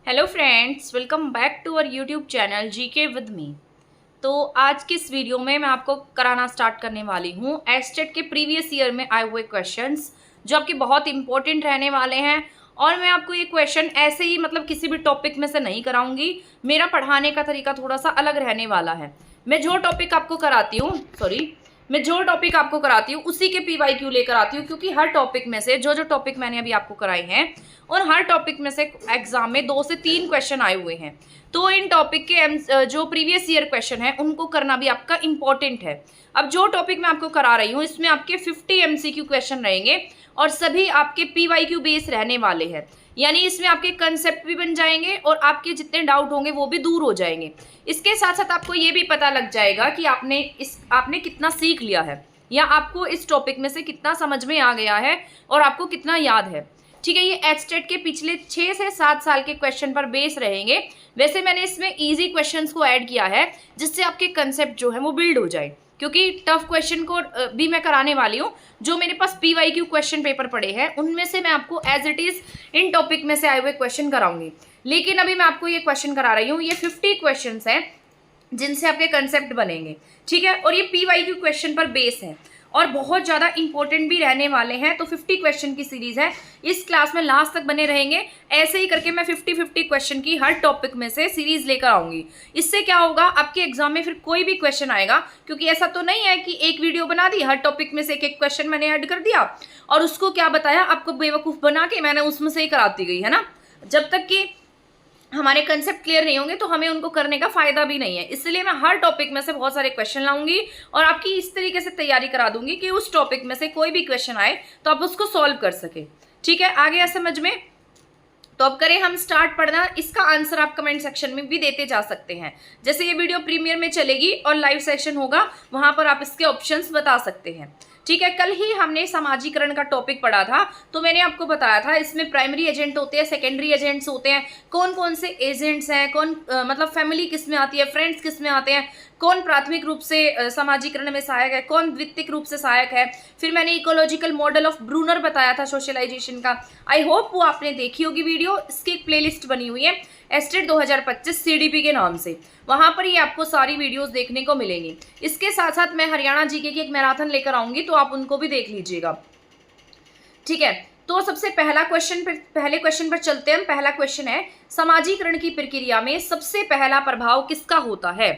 Hello friends, welcome back to our YouTube channel GK with me. तो आज की इस वीडियो में मैं आपको कराना स्टार्ट करने वाली हूँ एस्टेट के प्रीवियस ईयर में आए हुए क्वेश्चंस जो आपके बहुत इंपॉर्टेंट रहने वाले हैं। और मैं आपको ये क्वेश्चन ऐसे ही किसी भी टॉपिक में से नहीं कराऊंगी। मेरा पढ़ाने का तरीका थोड़ा सा अलग रहने वाला है। मैं जो टॉपिक आपको कराती हूँ उसी के PYQ लेकर आती हूँ, क्योंकि हर टॉपिक में से जो टॉपिक मैंने अभी आपको कराए हैं और हर टॉपिक में से एग्जाम में 2 से 3 क्वेश्चन आए हुए हैं। तो इन टॉपिक के जो प्रीवियस ईयर क्वेश्चन है उनको करना भी आपका इंपॉर्टेंट है। अब जो टॉपिक मैं आपको करा रही हूँ इसमें आपके 50 MCQ क्वेश्चन रहेंगे और सभी आपके PYQ बेस रहने वाले हैं। यानी इसमें आपके कंसेप्ट भी बन जाएंगे और आपके जितने डाउट होंगे वो भी दूर हो जाएंगे। इसके साथ साथ आपको ये भी पता लग जाएगा कि आपने कितना सीख लिया है या आपको इस टॉपिक में से कितना समझ में आ गया है और आपको कितना याद है। ठीक है, ये एस्टेट के पिछले 6 से 7 साल के क्वेश्चन पर बेस रहेंगे। वैसे मैंने इसमें इजी क्वेश्चंस को ऐड किया है जिससे आपके कंसेप्ट जो है वो बिल्ड हो जाए, क्योंकि टफ क्वेश्चन को भी मैं कराने वाली हूँ। जो मेरे पास PYQ क्वेश्चन पेपर पड़े हैं उनमें से मैं आपको as it is in topic में से आए हुए क्वेश्चन कराऊंगी। लेकिन अभी मैं आपको ये क्वेश्चन करा रही हूँ, ये 50 क्वेश्चन हैं जिनसे आपके कंसेप्ट बनेंगे। ठीक है, और ये PYQ क्वेश्चन पर बेस है और बहुत ज़्यादा इंपॉर्टेंट भी रहने वाले हैं। तो 50 क्वेश्चन की सीरीज है, इस क्लास में लास्ट तक बने रहेंगे। ऐसे ही करके मैं 50 क्वेश्चन की हर टॉपिक में से सीरीज लेकर आऊंगी। इससे क्या होगा, आपके एग्जाम में फिर कोई भी क्वेश्चन आएगा, क्योंकि ऐसा तो नहीं है कि एक वीडियो बना दी, हर टॉपिक में से एक क्वेश्चन मैंने ऐड कर दिया और उसको क्या बताया, आपको बेवकूफ़ बना के मैंने उसमें से ही कराती गई, है ना। जब तक कि हमारे कंसेप्ट क्लियर नहीं होंगे तो हमें उनको करने का फायदा भी नहीं है। इसलिए मैं हर टॉपिक में से बहुत सारे क्वेश्चन लाऊंगी और आपकी इस तरीके से तैयारी करा दूंगी कि उस टॉपिक में से कोई भी क्वेश्चन आए तो आप उसको सॉल्व कर सके। ठीक है, आ गया समझ में? तो अब करें हम स्टार्ट पढ़ना। इसका आंसर आप कमेंट सेक्शन में भी देते जा सकते हैं। जैसे ये वीडियो प्रीमियर में चलेगी और लाइव सेशन होगा, वहां पर आप इसके ऑप्शंस बता सकते हैं। ठीक है, कल ही हमने समाजीकरण का टॉपिक पढ़ा था, तो मैंने आपको बताया था इसमें प्राइमरी एजेंट होते हैं, सेकेंडरी एजेंट्स होते हैं, कौन कौन से एजेंट्स हैं, कौन फैमिली किस में आती है, फ्रेंड्स किस में आते हैं, कौन प्राथमिक रूप से समाजीकरण में सहायक है, कौन द्वितीयक रूप से सहायक है। फिर मैंने इकोलॉजिकल मॉडल ऑफ ब्रूनर बताया था सोशलाइजेशन का। आई होप वो आपने देखी होगी वीडियो। इसकी एक प्लेलिस्ट बनी हुई है एस्टेट 2025 CDP के नाम से, वहां पर ये आपको सारी वीडियोस देखने को मिलेंगी। इसके साथ साथ मैं हरियाणा जीके की एक मैराथन लेकर आऊंगी, तो आप उनको भी देख लीजिएगा। ठीक है, तो सबसे पहले क्वेश्चन पर चलते हैं। पहला क्वेश्चन है, समाजीकरण की प्रक्रिया में सबसे पहला प्रभाव किसका होता है।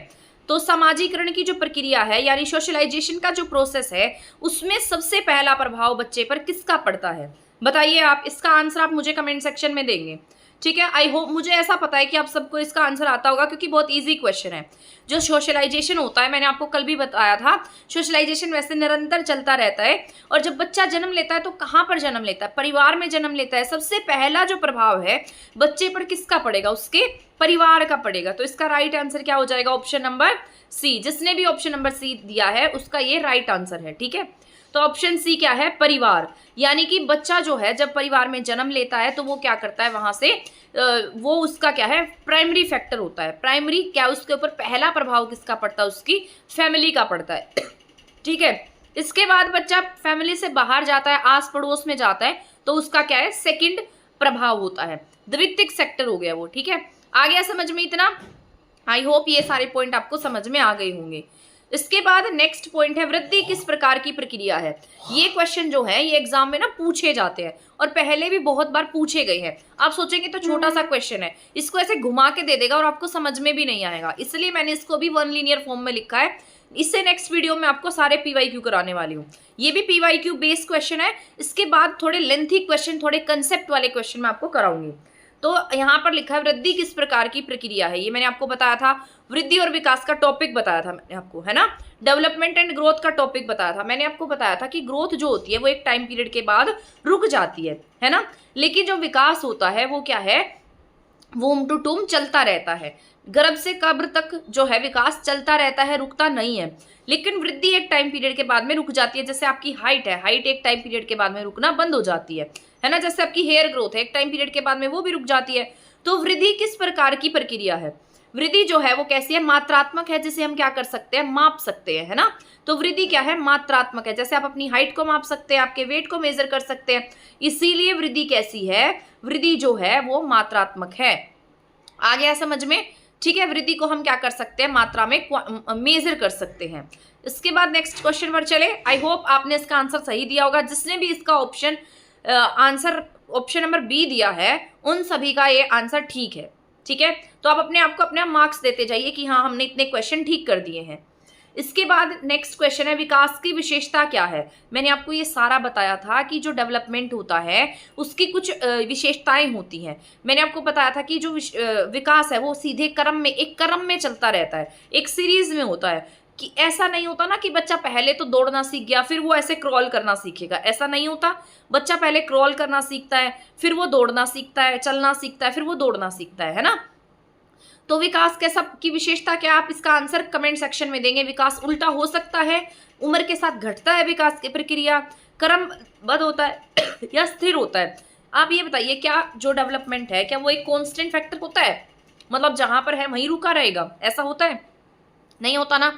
तो समाजीकरण की जो प्रक्रिया है यानी सोशलाइजेशन का जो प्रोसेस है उसमें सबसे पहला प्रभाव बच्चे पर किसका पड़ता है, बताइए आप। इसका आंसर आप मुझे कमेंट सेक्शन में देंगे। ठीक है, आई होप, मुझे ऐसा पता है कि आप सबको इसका आंसर आता होगा, क्योंकि बहुत इजी क्वेश्चन है। जो सोशलाइजेशन होता है, मैंने आपको कल भी बताया था, सोशलाइजेशन वैसे निरंतर चलता रहता है। और जब बच्चा जन्म लेता है तो कहाँ पर जन्म लेता है, परिवार में जन्म लेता है। सबसे पहला जो प्रभाव है बच्चे पर किसका पड़ेगा, उसके परिवार का पड़ेगा। तो इसका राइट आंसर क्या हो जाएगा, ऑप्शन नंबर सी। जिसने भी ऑप्शन नंबर सी दिया है उसका ये राइट आंसर है। ठीक है, तो ऑप्शन सी क्या है, परिवार। यानी कि बच्चा जो है जब परिवार में जन्म लेता है तो वो क्या करता है, वहां से वो उसका क्या है, प्राइमरी फैक्टर होता है। प्राइमरी क्या, उसके ऊपर पहला प्रभाव किसका पड़ता है, उसकी फैमिली का पड़ता है। ठीक है, इसके बाद बच्चा फैमिली से बाहर जाता है, आस पड़ोस में जाता है, तो उसका क्या है, सेकंड प्रभाव होता है, द्वितीयक सेक्टर हो गया वो। ठीक है, आ गया समझ में इतना। आई होप ये सारे पॉइंट आपको समझ में आ गए होंगे। इसके बाद नेक्स्ट पॉइंट है, वृद्धि किस प्रकार की प्रक्रिया है। ये क्वेश्चन जो है ये एग्जाम में ना पूछे जाते हैं और पहले भी बहुत बार पूछे गए हैं। आप सोचेंगे तो छोटा सा क्वेश्चन है, इसको ऐसे घुमा के दे देगा और आपको समझ में भी नहीं आएगा, इसलिए मैंने इसको भी 1 लीनियर फॉर्म में लिखा है। इससे नेक्स्ट वीडियो में आपको सारे PYQ कराने वाली हूँ। ये भी PYQ बेस्ड क्वेश्चन है। इसके बाद थोड़े लेंथी क्वेश्चन, थोड़े कंसेप्ट वाले क्वेश्चन मैं आपको कराऊंगी। तो यहाँ पर लिखा है वृद्धि किस प्रकार की प्रक्रिया है, ये मैंने आपको बताया था। वृद्धि और विकास का टॉपिक बताया था मैंने आपको, है ना। डेवलपमेंट एंड ग्रोथ का टॉपिक बताया था। मैंने आपको बताया था कि ग्रोथ जो होती है वो एक टाइम पीरियड के बाद रुक जाती है ना। लेकिन जो विकास होता है वो क्या है, वूम टू टूम चलता रहता है। गर्भ से कब्र तक जो है विकास चलता रहता है, रुकता नहीं है। लेकिन वृद्धि एक टाइम पीरियड के बाद में रुक जाती है। जैसे आपकी हाइट है, हाइट एक टाइम पीरियड के बाद में रुकना बंद हो जाती है ना। जैसे आपकी हेयर ग्रोथ है, एक टाइम पीरियड के बाद में वो भी रुक जाती है। तो वृद्धि किस प्रकार की प्रक्रिया है, वृद्धि जो है वो कैसी है, मात्रात्मक है, जिसे हम क्या कर सकते हैं, माप सकते हैं, है ना। तो वृद्धि क्या है, मात्रात्मक है। जैसे आप अपनी हाइट को माप सकते हैं, आपके वेट को मेजर कर सकते हैं, इसीलिए वृद्धि कैसी है, वृद्धि जो है वो मात्रात्मक है। आ गया समझ में? ठीक है, वृद्धि को हम क्या कर सकते हैं, मात्रा में मेजर कर सकते हैं। इसके बाद नेक्स्ट क्वेश्चन पर चले। आई होप आपने इसका आंसर सही दिया होगा। जिसने भी इसका आंसर ऑप्शन नंबर बी दिया है उन सभी का ये आंसर ठीक है। ठीक है, तो आप अपने आप को अपने मार्क्स देते जाइए कि हाँ हमने इतने क्वेश्चन ठीक कर दिए हैं। इसके बाद नेक्स्ट क्वेश्चन है, विकास की विशेषता क्या है। मैंने आपको ये सारा बताया था कि जो डेवलपमेंट होता है उसकी कुछ विशेषताएं होती हैं। मैंने आपको बताया था कि जो विकास है वो सीधे क्रम में, एक क्रम में चलता रहता है, एक सीरीज में होता है। कि ऐसा नहीं होता ना कि बच्चा पहले तो दौड़ना सीख गया फिर वो ऐसे क्रॉल करना सीखेगा, ऐसा नहीं होता। बच्चा पहले क्रॉल करना सीखता है, फिर वो दौड़ना सीखता है, चलना सीखता है, फिर वो दौड़ना सीखता है ना। तो विकास कैसा की विशेषता क्या, आप इसका आंसर कमेंट सेक्शन में देंगे। विकास उल्टा हो सकता है, उम्र के साथ घटता है विकास की प्रक्रिया, क्रमबद्ध होता है या स्थिर होता है। आप ये बताइए, क्या जो डेवलपमेंट है क्या वो एक कांस्टेंट फैक्टर होता है, मतलब जहां पर है वहीं रुका रहेगा, ऐसा होता है? नहीं होता ना।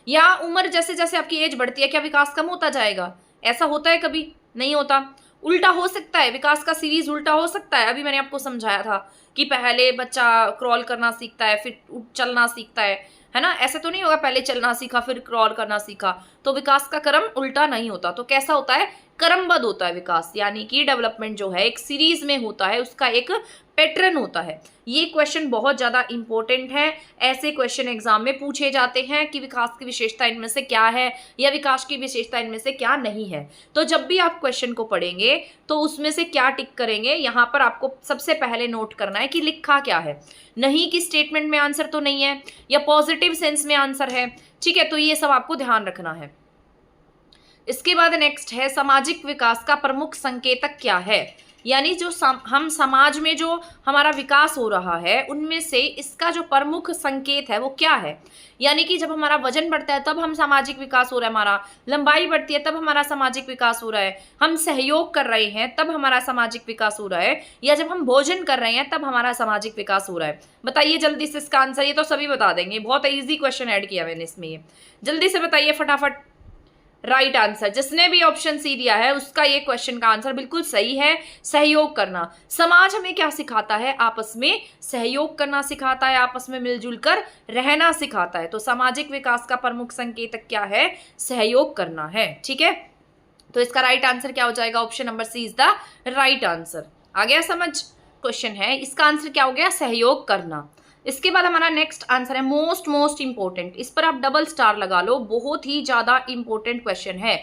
या उम्र जैसे जैसे आपकी एज बढ़ती है क्या विकास कम होता जाएगा, ऐसा होता है कभी? नहीं होता। उल्टा हो सकता है, विकास का सीरीज उल्टा हो सकता है। अभी मैंने आपको समझाया था कि पहले बच्चा क्रॉल करना सीखता है फिर चलना सीखता है ना। ऐसे तो नहीं होगा पहले चलना सीखा फिर क्रॉल करना सीखा, तो विकास का क्रम उल्टा नहीं होता। तो कैसा होता है, क्रमबद्ध होता है विकास, यानी कि डेवलपमेंट जो है एक सीरीज में होता है, उसका एक पैटर्न होता है। ये क्वेश्चन बहुत ज्यादा इंपॉर्टेंट है, ऐसे क्वेश्चन एग्जाम में पूछे जाते हैं कि विकास की विशेषता इनमें से क्या है या विकास की विशेषता इनमें से क्या नहीं है। तो जब भी आप क्वेश्चन को पढ़ेंगे तो उसमें से क्या टिक करेंगे, यहाँ पर आपको सबसे पहले नोट करना है कि लिखा क्या है, नहीं कि स्टेटमेंट में आंसर तो नहीं है या पॉजिटिव सेंस में आंसर है। ठीक है, तो ये सब आपको ध्यान रखना है। इसके बाद नेक्स्ट है, सामाजिक विकास का प्रमुख संकेतक क्या है। यानी जो हम समाज में जो हमारा विकास हो रहा है उनमें से इसका जो प्रमुख संकेत है वो क्या है। यानी कि जब हमारा वजन बढ़ता है तब हम सामाजिक विकास हो रहा है, हमारा लंबाई बढ़ती है तब हमारा सामाजिक विकास हो रहा है, हम सहयोग कर रहे हैं तब हमारा सामाजिक विकास हो रहा है, या जब हम भोजन कर रहे हैं तब हमारा सामाजिक विकास हो रहा है। बताइए जल्दी से इसका आंसर, ये तो सभी बता देंगे, बहुत ईजी क्वेश्चन ऐड किया मैंने इसमें, ये जल्दी से बताइए फटाफट। राइट आंसर, जिसने भी ऑप्शन सी दिया है उसका ये क्वेश्चन का आंसर बिल्कुल सही है, सहयोग करना। समाज हमें क्या सिखाता है, आपस में सहयोग करना सिखाता है, आपस में मिलजुल कर रहना सिखाता है। तो सामाजिक विकास का प्रमुख संकेतक क्या है, सहयोग करना है। ठीक है, तो इसका राइट आंसर क्या हो जाएगा, option number C is the right answer. आ गया समझ? क्वेश्चन है इसका आंसर क्या हो गया, सहयोग करना। इसके बाद हमारा नेक्स्ट आंसर है मोस्ट इंपॉर्टेंट, इस पर आप डबल स्टार लगा लो, बहुत ही ज्यादा इंपॉर्टेंट क्वेश्चन है,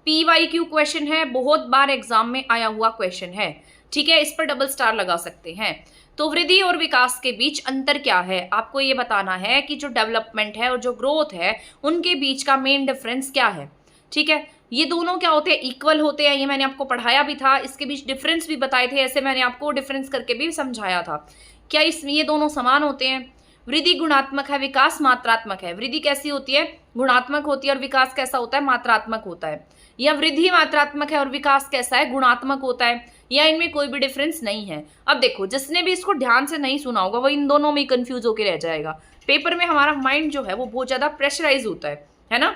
PYQ क्वेश्चन है, बहुत बार एग्जाम में आया हुआ क्वेश्चन है। ठीक है, इस पर डबल स्टार लगा सकते हैं। तो वृद्धि और विकास के बीच अंतर क्या है, आपको ये बताना है कि जो डेवलपमेंट है और जो ग्रोथ है उनके बीच का मेन डिफरेंस क्या है। ठीक है, ये दोनों क्या होते हैं, इक्वल होते हैं, ये मैंने आपको पढ़ाया भी था, इसके बीच डिफरेंस भी बताए थे, ऐसे मैंने आपको डिफरेंस करके भी समझाया था। क्या इसमें ये दोनों समान होते हैं। वृद्धि गुणात्मक है, विकास मात्रात्मक है। वृद्धि कैसी होती है, गुणात्मक होती है, और विकास कैसा होता है, मात्रात्मक होता है। या वृद्धि मात्रात्मक है और विकास कैसा है, गुणात्मक होता है, या इनमें कोई भी डिफरेंस नहीं है। अब देखो, जिसने भी इसको ध्यान से नहीं सुना होगा वो इन दोनों में कंफ्यूज होकर रह जाएगा। पेपर में हमारा माइंड जो है वो बहुत ज्यादा प्रेशराइज होता है ना,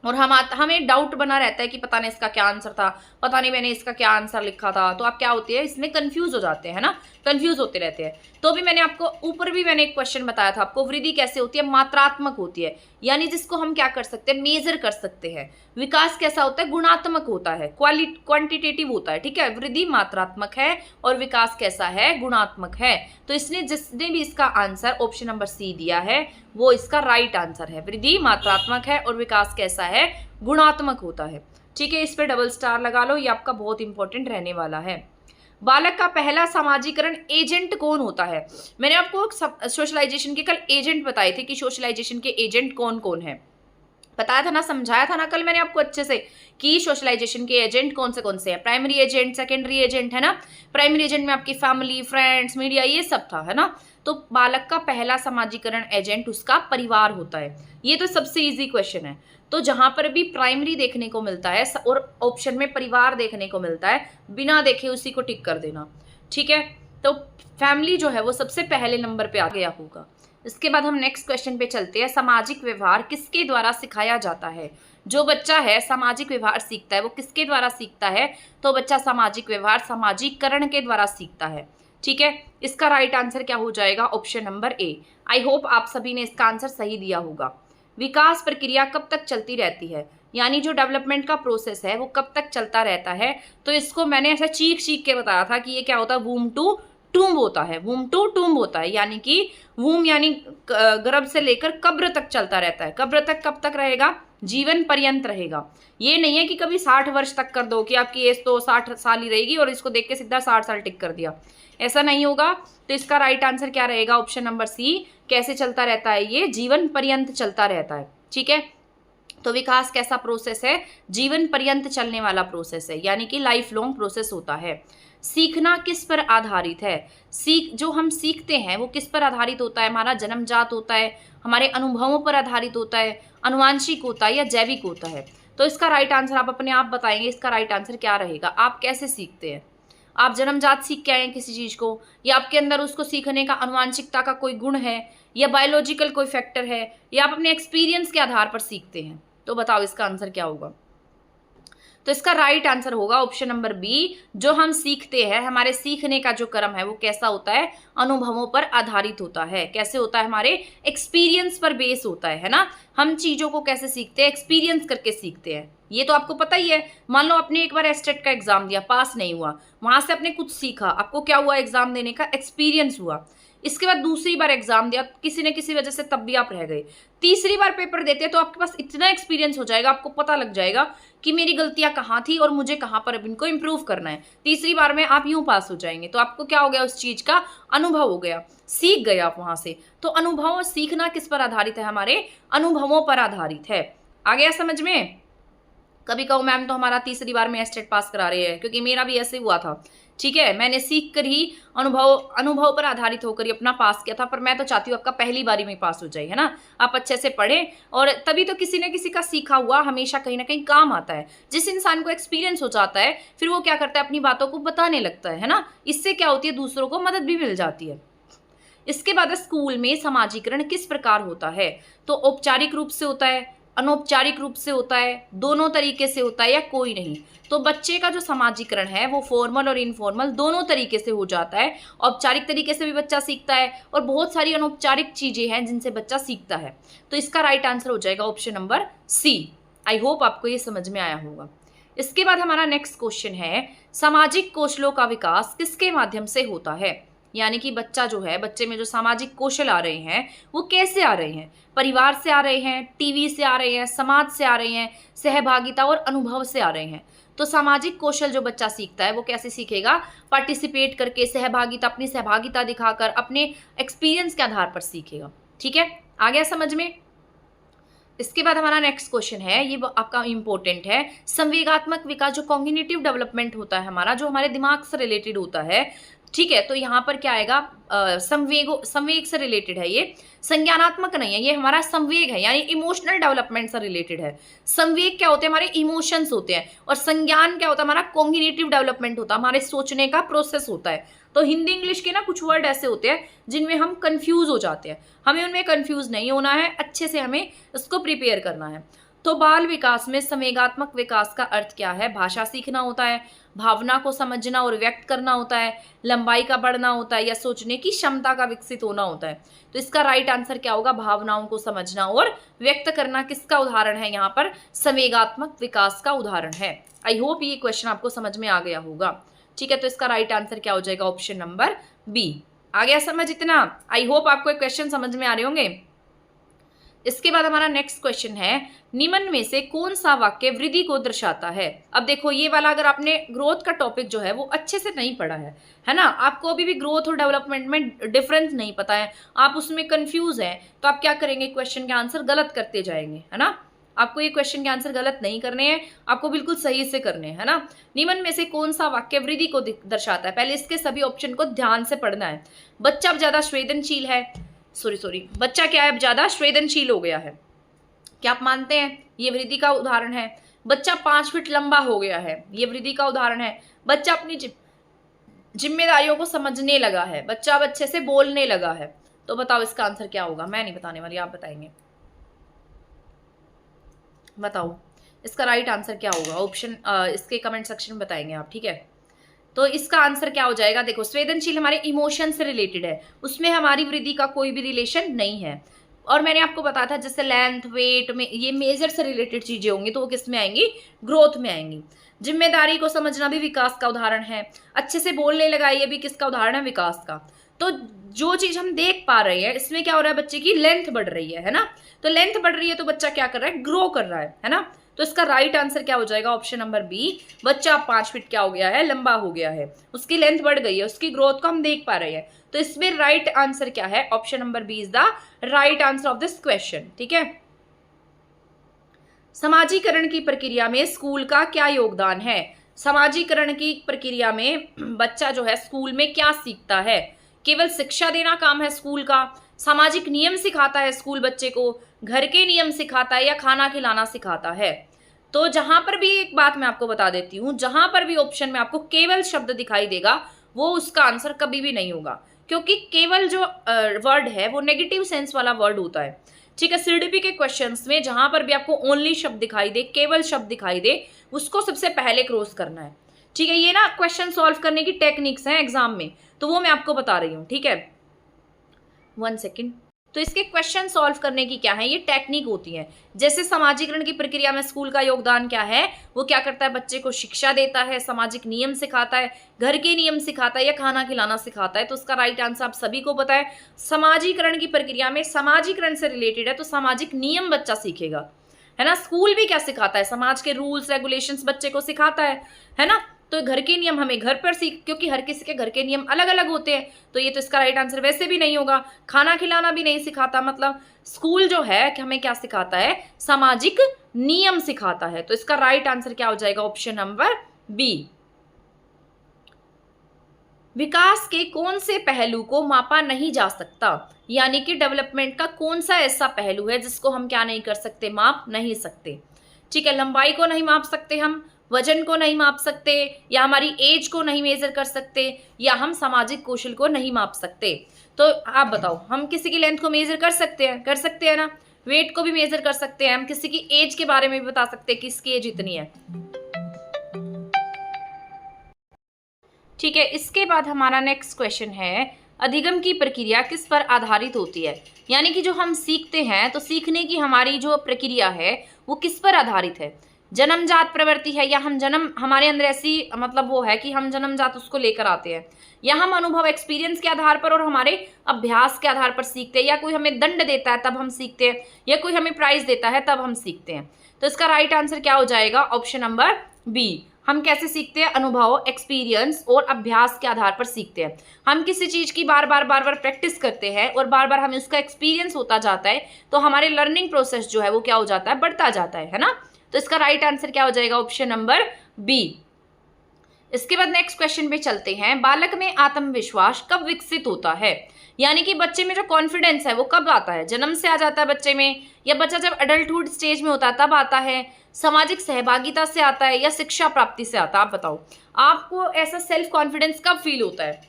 और हमें डाउट बना रहता है कि पता नहीं इसका क्या आंसर था, पता नहीं मैंने इसका क्या आंसर लिखा था। तो आप क्या होते हैं, इसमें कंफ्यूज हो जाते हैं ना, कंफ्यूज होते रहते हैं। तो भी मैंने आपको ऊपर भी मैंने एक क्वेश्चन बताया था आपको, वृद्धि कैसे होती है, मात्रात्मक होती है, यानी जिसको हम क्या कर सकते हैं, मेजर कर सकते हैं। विकास कैसा होता है, गुणात्मक होता है, क्वांटिटेटिव होता है। ठीक है, वृद्धि मात्रात्मक है और विकास कैसा है, गुणात्मक है। तो इसने जिसने भी इसका आंसर ऑप्शन नंबर सी दिया है वो इसका राइट आंसर है। वृद्धि मात्रात्मक है और विकास कैसा है, गुणात्मक होता है। ठीक है, इस पे डबल स्टार लगा लो, ये आपका बहुत इंपॉर्टेंट रहने वाला है। बालक का पहला सामाजिकरण एजेंट कौन होता है। मैंने आपको सोशलाइजेशन के कल एजेंट बताए थे कि सोशलाइजेशन के एजेंट कौन कौन है, बताया था ना, समझाया था ना कल मैंने आपको अच्छे से कि सोशलाइजेशन के एजेंट कौन से हैं। प्राइमरी एजेंट, सेकेंडरी एजेंट, है ना। प्राइमरी एजेंट में आपकी फैमिली, फ्रेंड्स, मीडिया, ये सब था, है ना। तो बालक का पहला समाजीकरण एजेंट उसका परिवार होता है। ये तो सबसे इजी क्वेश्चन है। तो जहां पर भी प्राइमरी देखने को मिलता है और ऑप्शन में परिवार देखने को मिलता है, बिना देखे उसी को टिक कर देना। ठीक है, तो फैमिली जो है वो सबसे पहले नंबर पे आ गया होगा। इसके बाद हम नेक्स्ट क्वेश्चन पे चलते हैं, सामाजिक व्यवहार किसके द्वारा सिखाया जाता है। जो बच्चा है सामाजिक व्यवहार सीखता है वो किसके द्वारा सीखता है, तो बच्चा सामाजिक व्यवहार सामाजिकरण के द्वारा सीखता है। ठीक है, इसका राइट आंसर क्या हो जाएगा? Option number A. I hope आप सभी ने इसका आंसर सही दिया होगा। विकास प्रक्रिया कब तक चलती रहती है, यानी जो डेवलपमेंट का प्रोसेस है वो कब तक चलता रहता है? तो इसको मैंने ऐसा चीख चीख के बताया था कि ये क्या होता है, वूम टू टूम्ब होता है, वूम टू टूम्ब होता है, यानी कि वूम यानी गर्भ से लेकर कब्र तक चलता रहता है। कब्र तक कब तक रहेगा? जीवन पर्यंत रहेगा। ये नहीं है कि कभी 60 वर्ष तक कर दो कि आपकी एज तो 60 साल ही रहेगी और इसको देख के सीधा 60 साल टिक कर दिया, ऐसा नहीं होगा। तो इसका राइट आंसर क्या रहेगा? Option number C. कैसे चलता रहता है? ये जीवन पर्यंत चलता रहता है। ठीक है, तो विकास कैसा प्रोसेस है? जीवन पर्यंत चलने वाला प्रोसेस है, यानी कि लाइफ लॉन्ग प्रोसेस होता है। सीखना किस पर आधारित है? जो हम सीखते हैं वो किस पर आधारित होता है? हमारा जन्मजात होता है, हमारे अनुभवों पर आधारित होता है, आनुवांशिक होता है या जैविक होता है? तो इसका राइट आंसर आप अपने आप बताएंगे, इसका राइट आंसर क्या रहेगा? आप कैसे सीखते हैं? आप जन्मजात सीख के आए हैं किसी चीज़ को, या आपके अंदर उसको सीखने का आनुवांशिकता का कोई गुण है, या बायोलॉजिकल कोई फैक्टर है, या आप अपने एक्सपीरियंस के आधार पर सीखते हैं? तो बताओ इसका आंसर क्या होगा? तो इसका राइट आंसर होगा ऑप्शन नंबर बी। जो हम सीखते हैं, हमारे सीखने का जो क्रम है वो कैसा होता है? अनुभवों पर आधारित होता है। कैसे होता है? हमारे एक्सपीरियंस पर बेस होता है ना। हम चीज़ों को कैसे सीखते हैं? एक्सपीरियंस करके सीखते हैं। ये तो आपको पता ही है। मान लो आपने एक बार एस्टेट का एग्जाम दिया, पास नहीं हुआ, वहां से आपने कुछ सीखा, आपको क्या हुआ? एग्जाम देने का एक्सपीरियंस हुआ। इसके बाद दूसरी बार एग्जाम दिया, किसी न किसी वजह से तब भी आप रह गए। तीसरी बार पेपर देते हैं तो आपके पास इतना एक्सपीरियंस हो जाएगा, आपको पता लग जाएगा कि मेरी गलतियां कहाँ थी और मुझे कहाँ पर अब इनको इम्प्रूव करना है। तीसरी बार में आप यूं पास हो जाएंगे। तो आपको क्या हो गया? उस चीज का अनुभव हो गया, सीख गए आप वहां से। तो अनुभव और सीखना किस पर आधारित है? हमारे अनुभवों पर आधारित है। आ गया समझ में? कभी कहो मैम तो हमारा तीसरी बार में एस्टेट पास करा रहे हैं, क्योंकि मेरा भी ऐसे हुआ था। ठीक है, मैंने सीख कर ही अनुभव पर आधारित होकर ही अपना पास किया था। पर मैं तो चाहती हूँ आपका पहली बारी में पास हो जाए, है ना। आप अच्छे से पढ़ें, और तभी तो किसी न किसी का सीखा हुआ हमेशा कहीं ना कहीं काम आता है। जिस इंसान को एक्सपीरियंस हो जाता है फिर वो क्या करता है? अपनी बातों को बताने लगता है ना। इससे क्या होती है? दूसरों को मदद भी मिल जाती है। इसके बाद स्कूल में समाजीकरण किस प्रकार होता है? तो औपचारिक रूप से होता है, अनौपचारिक रूप से होता है, दोनों तरीके से होता है, या कोई नहीं? तो बच्चे का जो समाजीकरण है वो फॉर्मल और इनफॉर्मल दोनों तरीके से हो जाता है। औपचारिक तरीके से भी बच्चा सीखता है, और बहुत सारी अनौपचारिक चीजें हैं जिनसे बच्चा सीखता है। तो इसका राइट आंसर हो जाएगा option number C. I hope आपको ये समझ में आया होगा। इसके बाद हमारा नेक्स्ट क्वेश्चन है, सामाजिक कौशलों का विकास किसके माध्यम से होता है? यानी कि बच्चा जो है, बच्चे में जो सामाजिक कौशल आ रहे हैं वो कैसे आ रहे हैं? परिवार से आ रहे हैं, टीवी से आ रहे हैं, समाज से आ रहे हैं, सहभागिता और अनुभव से आ रहे हैं। तो सामाजिक कौशल जो बच्चा सीखता है वो कैसे सीखेगा? पार्टिसिपेट करके, सहभागिता, अपनी सहभागिता दिखाकर, अपने एक्सपीरियंस के आधार पर सीखेगा। ठीक है, आ गया समझ में? इसके बाद हमारा नेक्स्ट क्वेश्चन है, ये आपका इंपॉर्टेंट है। संवेगात्मक विकास, जो कॉग्निटिव डेवलपमेंट होता है हमारा, जो हमारे दिमाग से रिलेटेड होता है। ठीक है, तो यहाँ पर क्या आएगा? संवेग से रिलेटेड है ये, संज्ञानात्मक नहीं है, ये हमारा संवेग है, यानी इमोशनल डेवलपमेंट से रिलेटेड है। संवेग क्या होते हैं? हमारे इमोशंस होते हैं। और संज्ञान क्या होता है? हमारा कॉग्निटिव डेवलपमेंट होता है, हमारे सोचने का प्रोसेस होता है। तो हिंदी इंग्लिश के ना कुछ वर्ड ऐसे होते हैं जिनमें हम कंफ्यूज हो जाते हैं। हमें उनमें कंफ्यूज नहीं होना है, अच्छे से हमें इसको प्रिपेयर करना है। तो बाल विकास में संवेगात्मक विकास का अर्थ क्या है? भाषा सीखना होता है, भावना को समझना और व्यक्त करना होता है, लंबाई का बढ़ना होता है, या सोचने की क्षमता का विकसित होना होता है? तो इसका राइट आंसर क्या होगा? भावनाओं को समझना और व्यक्त करना। किसका उदाहरण है यहाँ पर? संवेगात्मक विकास का उदाहरण है। आई होप ये क्वेश्चन आपको समझ में आ गया होगा। ठीक है, तो इसका राइट आंसर क्या हो जाएगा? Option number B. आ गया समझ इतना? आई होप आपको एक क्वेश्चन समझ में आ रहे होंगे। इसके बाद हमारा नेक्स्ट क्वेश्चन है, निम्न में से कौन सा वाक्य वृद्धि को दर्शाता है? अब देखो ये वाला, अगर आपने ग्रोथ का टॉपिक जो है वो अच्छे से नहीं पढ़ा है ना, आपको अभी भी ग्रोथ और डेवलपमेंट में डिफरेंस नहीं पता है, आप उसमें कंफ्यूज हैं, तो आप क्या करेंगे? क्वेश्चन के आंसर गलत करते जाएंगे, है ना। आपको ये क्वेश्चन के आंसर गलत नहीं करने हैं, आपको बिल्कुल सही से करने हैं, है ना। निम्न में से कौन सा वाक्य वृद्धि को दर्शाता है? पहले इसके सभी ऑप्शन को ध्यान से पढ़ना है। बच्चा अब ज्यादा संवेदनशील है, बच्चा क्या है? अब ज्यादा संवेदनशील हो गया है। क्या आप मानते हैं? ये वृद्धि का उदाहरण है। बच्चा 5 फीट लंबा हो गया है, ये वृद्धि का उदाहरण है। बच्चा अपनी जिम्मेदारियों को समझने लगा है, बच्चा अब अच्छे से बोलने लगा है। तो बताओ इसका आंसर क्या होगा? मैं नहीं बताने वाली, आप बताएंगे। बताओ इसका राइट आंसर क्या होगा? ऑप्शन इसके कमेंट सेक्शन में बताएंगे आप। ठीक है, तो इसका आंसर क्या हो जाएगा, देखो संवेदनशील हमारे इमोशन से रिलेटेड है, उसमें हमारी वृद्धि का कोई भी रिलेशन नहीं है। और मैंने आपको बताया था जैसे लेंथ, वेट में ये मेजर से रिलेटेड चीजें होंगी तो वो किस में आएंगी, ग्रोथ में आएंगी। जिम्मेदारी को समझना भी विकास का उदाहरण है, अच्छे से बोलने लगा ये भी किसका उदाहरण है, विकास का। तो जो चीज हम देख पा रहे हैं इसमें क्या हो रहा है, बच्चे की लेंथ बढ़ रही है ना, तो लेंथ बढ़ रही है तो बच्चा क्या कर रहा है, ग्रो कर रहा है ना। तो इसका राइट आंसर क्या हो जाएगा, ऑप्शन नंबर बी, बच्चा 5 फीट क्या हो गया है, लंबा हो गया है, उसकी लेंथ बढ़ गई है, उसकी ग्रोथ को हम देख पा रहे हैं। तो इसमें राइट आंसर क्या है, option number B is the right answer of this question. ठीक है, समाजीकरण की प्रक्रिया में स्कूल का क्या योगदान है। समाजीकरण की प्रक्रिया में बच्चा जो है स्कूल में क्या सीखता है, केवल शिक्षा देना काम है स्कूल का, सामाजिक नियम सिखाता है स्कूल बच्चे को, घर के नियम सिखाता है, या खाना खिलाना सिखाता है। तो जहां पर भी एक बात मैं आपको बता देती हूं, जहां पर भी ऑप्शन में आपको केवल शब्द दिखाई देगा वो उसका आंसर कभी भी नहीं होगा, क्योंकि केवल जो वर्ड है वो नेगेटिव सेंस वाला वर्ड होता है। ठीक है, सीडीपी के क्वेश्चंस में जहां पर भी आपको ओनली शब्द दिखाई दे, केवल शब्द दिखाई दे, उसको सबसे पहले क्रॉस करना है। ठीक है, ये ना क्वेश्चन सॉल्व करने की टेक्निक्स हैं एग्जाम में, तो वो मैं आपको बता रही हूँ। ठीक है, 1 सेकेंड। तो इसके क्वेश्चन सॉल्व करने की क्या है, ये टेक्निक होती है। जैसे समाजीकरण की प्रक्रिया में स्कूल का योगदान क्या है, वो क्या करता है, बच्चे को शिक्षा देता है, सामाजिक नियम सिखाता है, घर के नियम सिखाता है, या खाना खिलाना सिखाता है। तो उसका राइट आंसर आप सभी को पता है, समाजीकरण की प्रक्रिया में समाजीकरण से रिलेटेड है तो सामाजिक नियम बच्चा सीखेगा, है ना। स्कूल भी क्या सिखाता है, समाज के रूल्स रेगुलेशंस बच्चे को सिखाता है ना। तो घर के नियम हमें घर पर सीख, क्योंकि हर किसी के घर के नियम अलग अलग होते हैं, तो ये तो इसका राइट आंसर वैसे भी नहीं होगा। खाना खिलाना भी नहीं सिखाता, मतलब स्कूल जो है कि हमें क्या सिखाता है, सामाजिक नियम सिखाता है। तो इसका राइट आंसर क्या हो जाएगा, ऑप्शन नंबर बी। विकास के कौन से पहलू को मापा नहीं जा सकता, यानी कि डेवलपमेंट का कौन सा ऐसा पहलू है जिसको हम क्या नहीं कर सकते, माप नहीं सकते। ठीक है, लंबाई को नहीं माप सकते हम, वजन को नहीं माप सकते, या हमारी एज को नहीं मेजर कर सकते, या हम सामाजिक कौशल को नहीं माप सकते। तो आप बताओ, हम किसी की लेंथ को मेजर कर सकते हैं ना, वेट को भी मेजर कर सकते हैं, हम किसी की एज के बारे में भी बता सकते हैं कि इसकी एज इतनी है। ठीक है, इसके बाद हमारा नेक्स्ट क्वेश्चन है, अधिगम की प्रक्रिया किस पर आधारित होती है, यानी कि जो हम सीखते हैं तो सीखने की हमारी जो प्रक्रिया है वो किस पर आधारित है, जन्मजात प्रवृत्ति है, या हम हमारे अंदर ऐसी मतलब वो है कि हम जन्मजात उसको लेकर आते हैं, या हम अनुभव एक्सपीरियंस के आधार पर और हमारे अभ्यास के आधार पर सीखते हैं, या कोई हमें दंड देता है तब हम सीखते हैं, या कोई हमें प्राइज देता है तब हम सीखते हैं। तो इसका राइट आंसर क्या हो जाएगा, ऑप्शन नंबर बी। हम कैसे सीखते हैं, अनुभव एक्सपीरियंस और अभ्यास के आधार पर सीखते हैं। हम किसी चीज की बार बार प्रैक्टिस करते हैं और बार बार हमें उसका एक्सपीरियंस होता जाता है, तो हमारे लर्निंग प्रोसेस जो है वो क्या हो जाता है, बढ़ता जाता है ना। तो इसका राइट आंसर क्या हो जाएगा, ऑप्शन नंबर बी। इसके बाद नेक्स्ट क्वेश्चन पे चलते हैं, बालक में आत्मविश्वास कब विकसित होता है, यानी कि बच्चे में जो कॉन्फिडेंस है वो कब आता है, जन्म से आ जाता है बच्चे में, या बच्चा जब अडल्टहुड स्टेज में होता है तब आता है, सामाजिक सहभागिता से आता है, या शिक्षा प्राप्ति से आता है। आप बताओ, आपको ऐसा सेल्फ कॉन्फिडेंस कब फील होता है,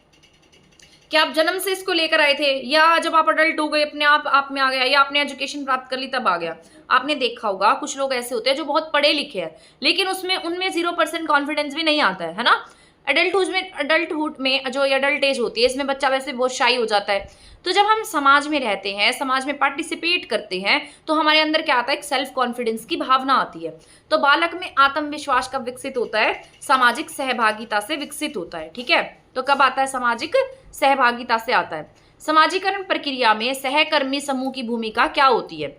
कि आप जन्म से इसको लेकर आए थे, या जब आप अडल्ट हो गए अपने आप में आ गया, या आपने एजुकेशन प्राप्त कर ली तब आ गया। आपने देखा होगा कुछ लोग ऐसे होते हैं जो बहुत पढ़े लिखे हैं लेकिन उनमें 0% कॉन्फिडेंस भी नहीं आता है ना। अडल्टहुड में जो अडल्ट एज होती है इसमें बच्चा वैसे बहुत शाई हो जाता है। तो जब हम समाज में रहते हैं, समाज में पार्टिसिपेट करते हैं, तो हमारे अंदर क्या आता है, एक सेल्फ कॉन्फिडेंस की भावना आती है। तो बालक में आत्मविश्वास कब विकसित होता है, सामाजिक सहभागिता से विकसित होता है। ठीक है, तो कब आता है, सामाजिक सहभागिता से आता है। समाजीकरण प्रक्रिया में सहकर्मी समूह की भूमिका क्या होती है,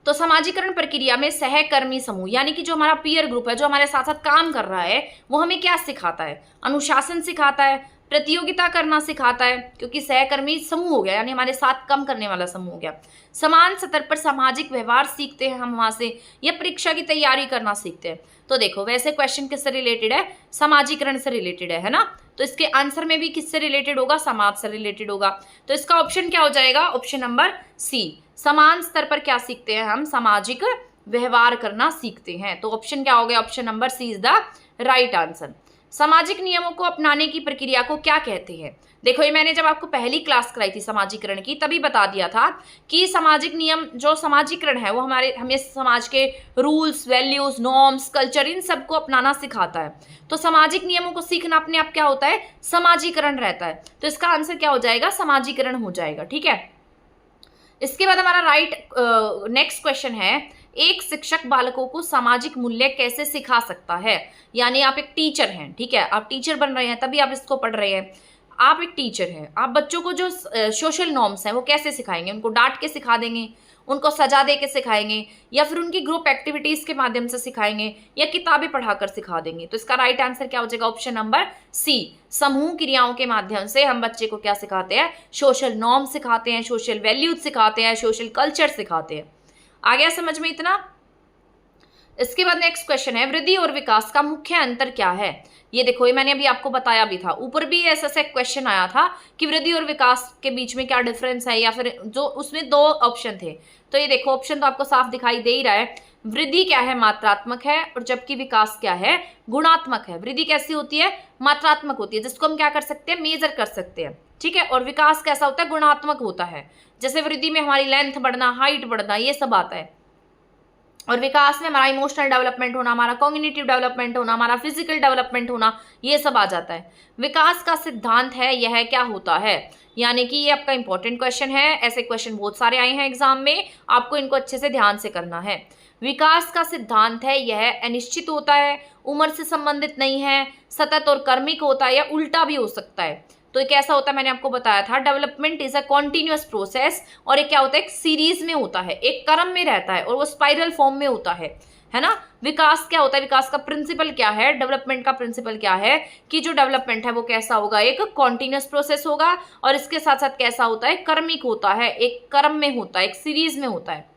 तो समाजीकरण प्रक्रिया में सहकर्मी समूह यानी कि जो हमारा पीयर ग्रुप है, जो हमारे साथ साथ काम कर रहा है, वो हमें क्या सिखाता है, अनुशासन सिखाता है, प्रतियोगिता करना सिखाता है, क्योंकि सहकर्मी समूह हो गया यानी हमारे साथ कम करने वाला समूह हो गया। समान स्तर पर सामाजिक व्यवहार सीखते हैं हम वहां से, या परीक्षा की तैयारी करना सीखते हैं। तो देखो वैसे क्वेश्चन किससे रिलेटेड है, समाजीकरण से रिलेटेड है ना। तो इसके आंसर में भी किससे रिलेटेड होगा, समाज से रिलेटेड होगा। तो इसका ऑप्शन क्या हो जाएगा, ऑप्शन नंबर सी। समान स्तर पर क्या सीखते हैं हम, सामाजिक व्यवहार करना सीखते हैं। तो ऑप्शन क्या हो गया, option number C is the right answer. सामाजिक नियमों को अपनाने की प्रक्रिया को क्या कहते हैं? देखो, ये मैंने जब आपको पहली क्लास कराई थी समाजीकरण की, तभी बता दिया था कि सामाजिक नियम, जो समाजीकरण है, वो हमें समाज के रूल्स, वैल्यूज, नॉर्म्स, कल्चर, इन सबको अपनाना सिखाता है। तो सामाजिक नियमों को सीखना अपने आप क्या होता है? समाजीकरण रहता है। तो इसका आंसर क्या हो जाएगा? समाजीकरण हो जाएगा। ठीक है। इसके बाद हमारा नेक्स्ट क्वेश्चन है, एक शिक्षक बालकों को सामाजिक मूल्य कैसे सिखा सकता है? यानी आप एक टीचर हैं, ठीक है, आप टीचर बन रहे हैं, तभी आप इसको पढ़ रहे हैं। आप एक टीचर हैं, आप बच्चों को जो सोशल नॉर्म्स हैं वो कैसे सिखाएंगे? उनको डांट के सिखा देंगे, उनको सजा दे के सिखाएंगे, या फिर उनकी ग्रुप एक्टिविटीज के माध्यम से सिखाएंगे, या किताबें पढ़ाकर सिखा देंगे? तो इसका राइट आंसर क्या हो जाएगा? ऑप्शन नंबर सी, समूह क्रियाओं के माध्यम से हम बच्चे को क्या सिखाते हैं? सोशल नॉर्म सिखाते हैं, सोशल वैल्यूज सिखाते हैं, सोशल कल्चर सिखाते हैं। आ गया समझ में इतना? इसके बाद नेक्स्ट क्वेश्चन है, वृद्धि और विकास का मुख्य अंतर क्या है? ये देखो, ये मैंने अभी आपको बताया भी था, ऊपर भी ऐसा क्वेश्चन आया था कि वृद्धि और विकास के बीच में क्या डिफरेंस है, या फिर जो उसमें दो ऑप्शन थे। तो ये देखो, ऑप्शन तो आपको साफ दिखाई दे ही रहा है। वृद्धि क्या है? मात्रात्मक है, और जबकि विकास क्या है? गुणात्मक है। वृद्धि कैसी होती है? मात्रात्मक होती है, जिसको हम क्या कर सकते हैं? मेजर कर सकते हैं। ठीक है। और विकास कैसा होता है? गुणात्मक होता है। जैसे वृद्धि में हमारी लेंथ बढ़ना, हाइट बढ़ना, ये सब आता है, और विकास में हमारा इमोशनल डेवलपमेंट होना, हमारा कॉग्निटिव डेवलपमेंट होना, हमारा फिजिकल डेवलपमेंट होना, ये सब आ जाता है। विकास का सिद्धांत है, यह क्या होता है? यानी कि ये आपका इंपॉर्टेंट क्वेश्चन है, ऐसे क्वेश्चन बहुत सारे आए हैं एग्जाम में, आपको इनको अच्छे से ध्यान से करना है। विकास का सिद्धांत है, यह अनिश्चित होता है, उम्र से संबंधित नहीं है, सतत और कर्मिक होता है, या उल्टा भी हो सकता है। तो ये कैसा होता है? मैंने आपको बताया था, development is a continuous process, और ये क्या होता है? एक सीरीज में होता है, एक क्रम में रहता है, और वो स्पाइरल फॉर्म में होता है ना। विकास क्या होता है? विकास का प्रिंसिपल क्या है? डेवलपमेंट का प्रिंसिपल क्या है? कि जो डेवलपमेंट है वो कैसा होगा? एक कॉन्टिन्यूअस प्रोसेस होगा, और इसके साथ साथ कैसा होता है? क्रमिक होता है, एक क्रम में होता है, एक सीरीज में होता है।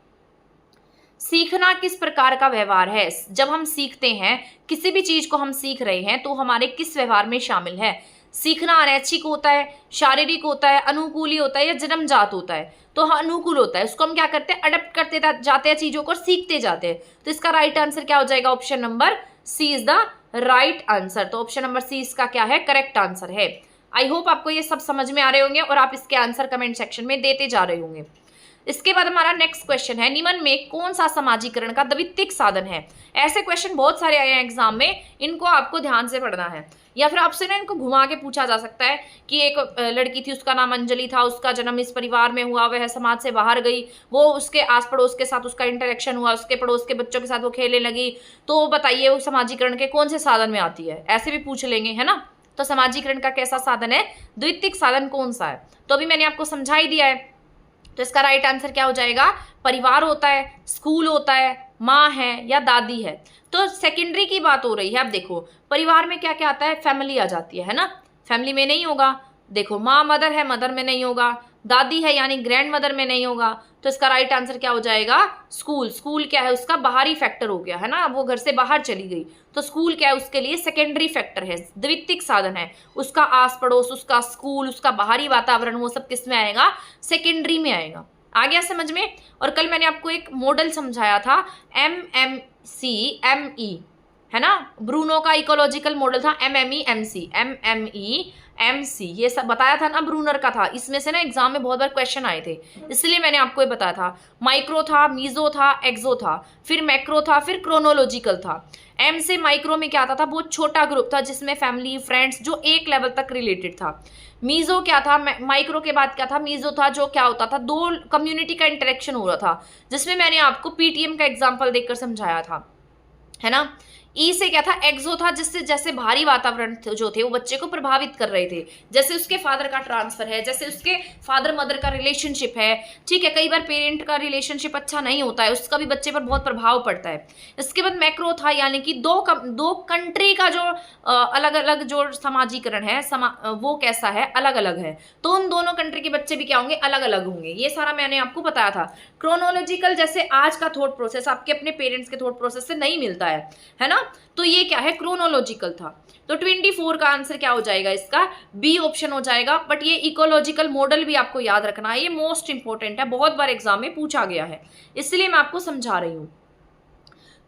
सीखना किस प्रकार का व्यवहार है? जब हम सीखते हैं, किसी भी चीज को हम सीख रहे हैं, तो हमारे किस व्यवहार में शामिल है? सीखना अनैच्छिक होता है, शारीरिक होता है, अनुकूली होता है, या जन्मजात होता है? तो अनुकूल होता है, उसको हम क्या करते हैं? अडप्ट करते जाते हैं चीजों को, सीखते जाते हैं। तो इसका राइट आंसर क्या हो जाएगा? Option number C is the right answer. तो ऑप्शन नंबर सी इसका क्या है? करेक्ट आंसर है। आई होप आपको ये सब समझ में आ रहे होंगे, और आप इसके आंसर कमेंट सेक्शन में देते जा रहे होंगे। इसके बाद हमारा नेक्स्ट क्वेश्चन है, निम्न में कौन सा समाजीकरण का द्वितीयक साधन है? ऐसे क्वेश्चन बहुत सारे आए हैं एग्जाम में, इनको आपको ध्यान से पढ़ना है। या फिर आपसे ना इनको घुमा के पूछा जा सकता है कि एक लड़की थी, उसका नाम अंजलि था, उसका जन्म इस परिवार में हुआ, वह समाज से बाहर गई, वो उसके आस पड़ोस के साथ उसका इंटरेक्शन हुआ, उसके पड़ोस के बच्चों के साथ वो खेलने लगी, तो बताइए वो समाजीकरण के कौन से साधन में आती है? ऐसे भी पूछ लेंगे, है ना। तो समाजीकरण का कैसा साधन है? द्वितीयक साधन कौन सा है? तो अभी मैंने आपको समझा ही दिया है। तो इसका राइट आंसर क्या हो जाएगा? परिवार होता है, स्कूल होता है, माँ है, या दादी है। तो सेकेंडरी की बात हो रही है। अब देखो, परिवार में क्या क्या आता है? फैमिली आ जाती है ना। फैमिली में नहीं होगा, देखो माँ मदर है, मदर में नहीं होगा, दादी है यानी ग्रैंड मदर में नहीं होगा। तो इसका राइट आंसर क्या हो जाएगा? स्कूल। स्कूल क्या है? उसका बाहरी फैक्टर हो गया, है ना, वो घर से बाहर चली गई, तो स्कूल क्या है? उसके लिए सेकेंडरी फैक्टर है, द्वितीयक साधन है। उसका आस पड़ोस, उसका स्कूल, उसका बाहरी वातावरण, वो सब किस में आएगा? सेकेंडरी में आएगा। आ गया समझ में? और कल मैंने आपको एक मॉडल समझाया था, MMCME, है ना, ब्रूनो का इकोलॉजिकल मॉडल था, MMEMC, ये सब बताया था ना, ब्रूनर का था। इसमें से ना एग्जाम में बहुत बार क्वेश्चन आए थे, इसलिए मैंने आपको ये बताया था। माइक्रो था, मीजो था, एक्सो था, फिर मैक्रो था, फिर क्रोनोलॉजिकल था। एम से माइक्रो में क्या आता था? बहुत छोटा ग्रुप था, जिसमें फैमिली, फ्रेंड्स, जो एक लेवल तक रिलेटेड था। मीजो क्या था? माइक्रो के बाद क्या था? मीजो था, जो क्या होता था? दो कम्युनिटी का इंटरेक्शन हो रहा था, जिसमें मैंने आपको PTM का एग्जाम्पल देकर समझाया था, है ना। ई से क्या था? एक्सो था, जिससे जैसे भारी वातावरण जो थे वो बच्चे को प्रभावित कर रहे थे, जैसे उसके फादर का ट्रांसफर है, जैसे उसके फादर मदर का रिलेशनशिप है, ठीक है। कई बार पेरेंट का रिलेशनशिप अच्छा नहीं होता है, उसका भी बच्चे पर बहुत प्रभाव पड़ता है। इसके बाद मैक्रो था, यानी कि दो कंट्री का जो अलग अलग जो समाजीकरण है, वो कैसा है? अलग अलग है। तो उन दोनों कंट्री के बच्चे भी क्या होंगे? अलग अलग होंगे। ये सारा मैंने आपको बताया था। क्रोनोलॉजिकल, जैसे आज का थॉट प्रोसेस आपके अपने पेरेंट्स के थॉट प्रोसेस से नहीं मिलता है ना। तो ये क्या है? क्रोनोलॉजिकल था। तो 24 का आंसर क्या हो जाएगा? इसका बी ऑप्शन हो जाएगा। बट ये इकोलॉजिकल मॉडल भी आपको याद रखना है, ये मोस्ट इंपोर्टेंट है, बहुत बार एग्जाम में पूछा गया है, इसलिए मैं आपको समझा रही हूं।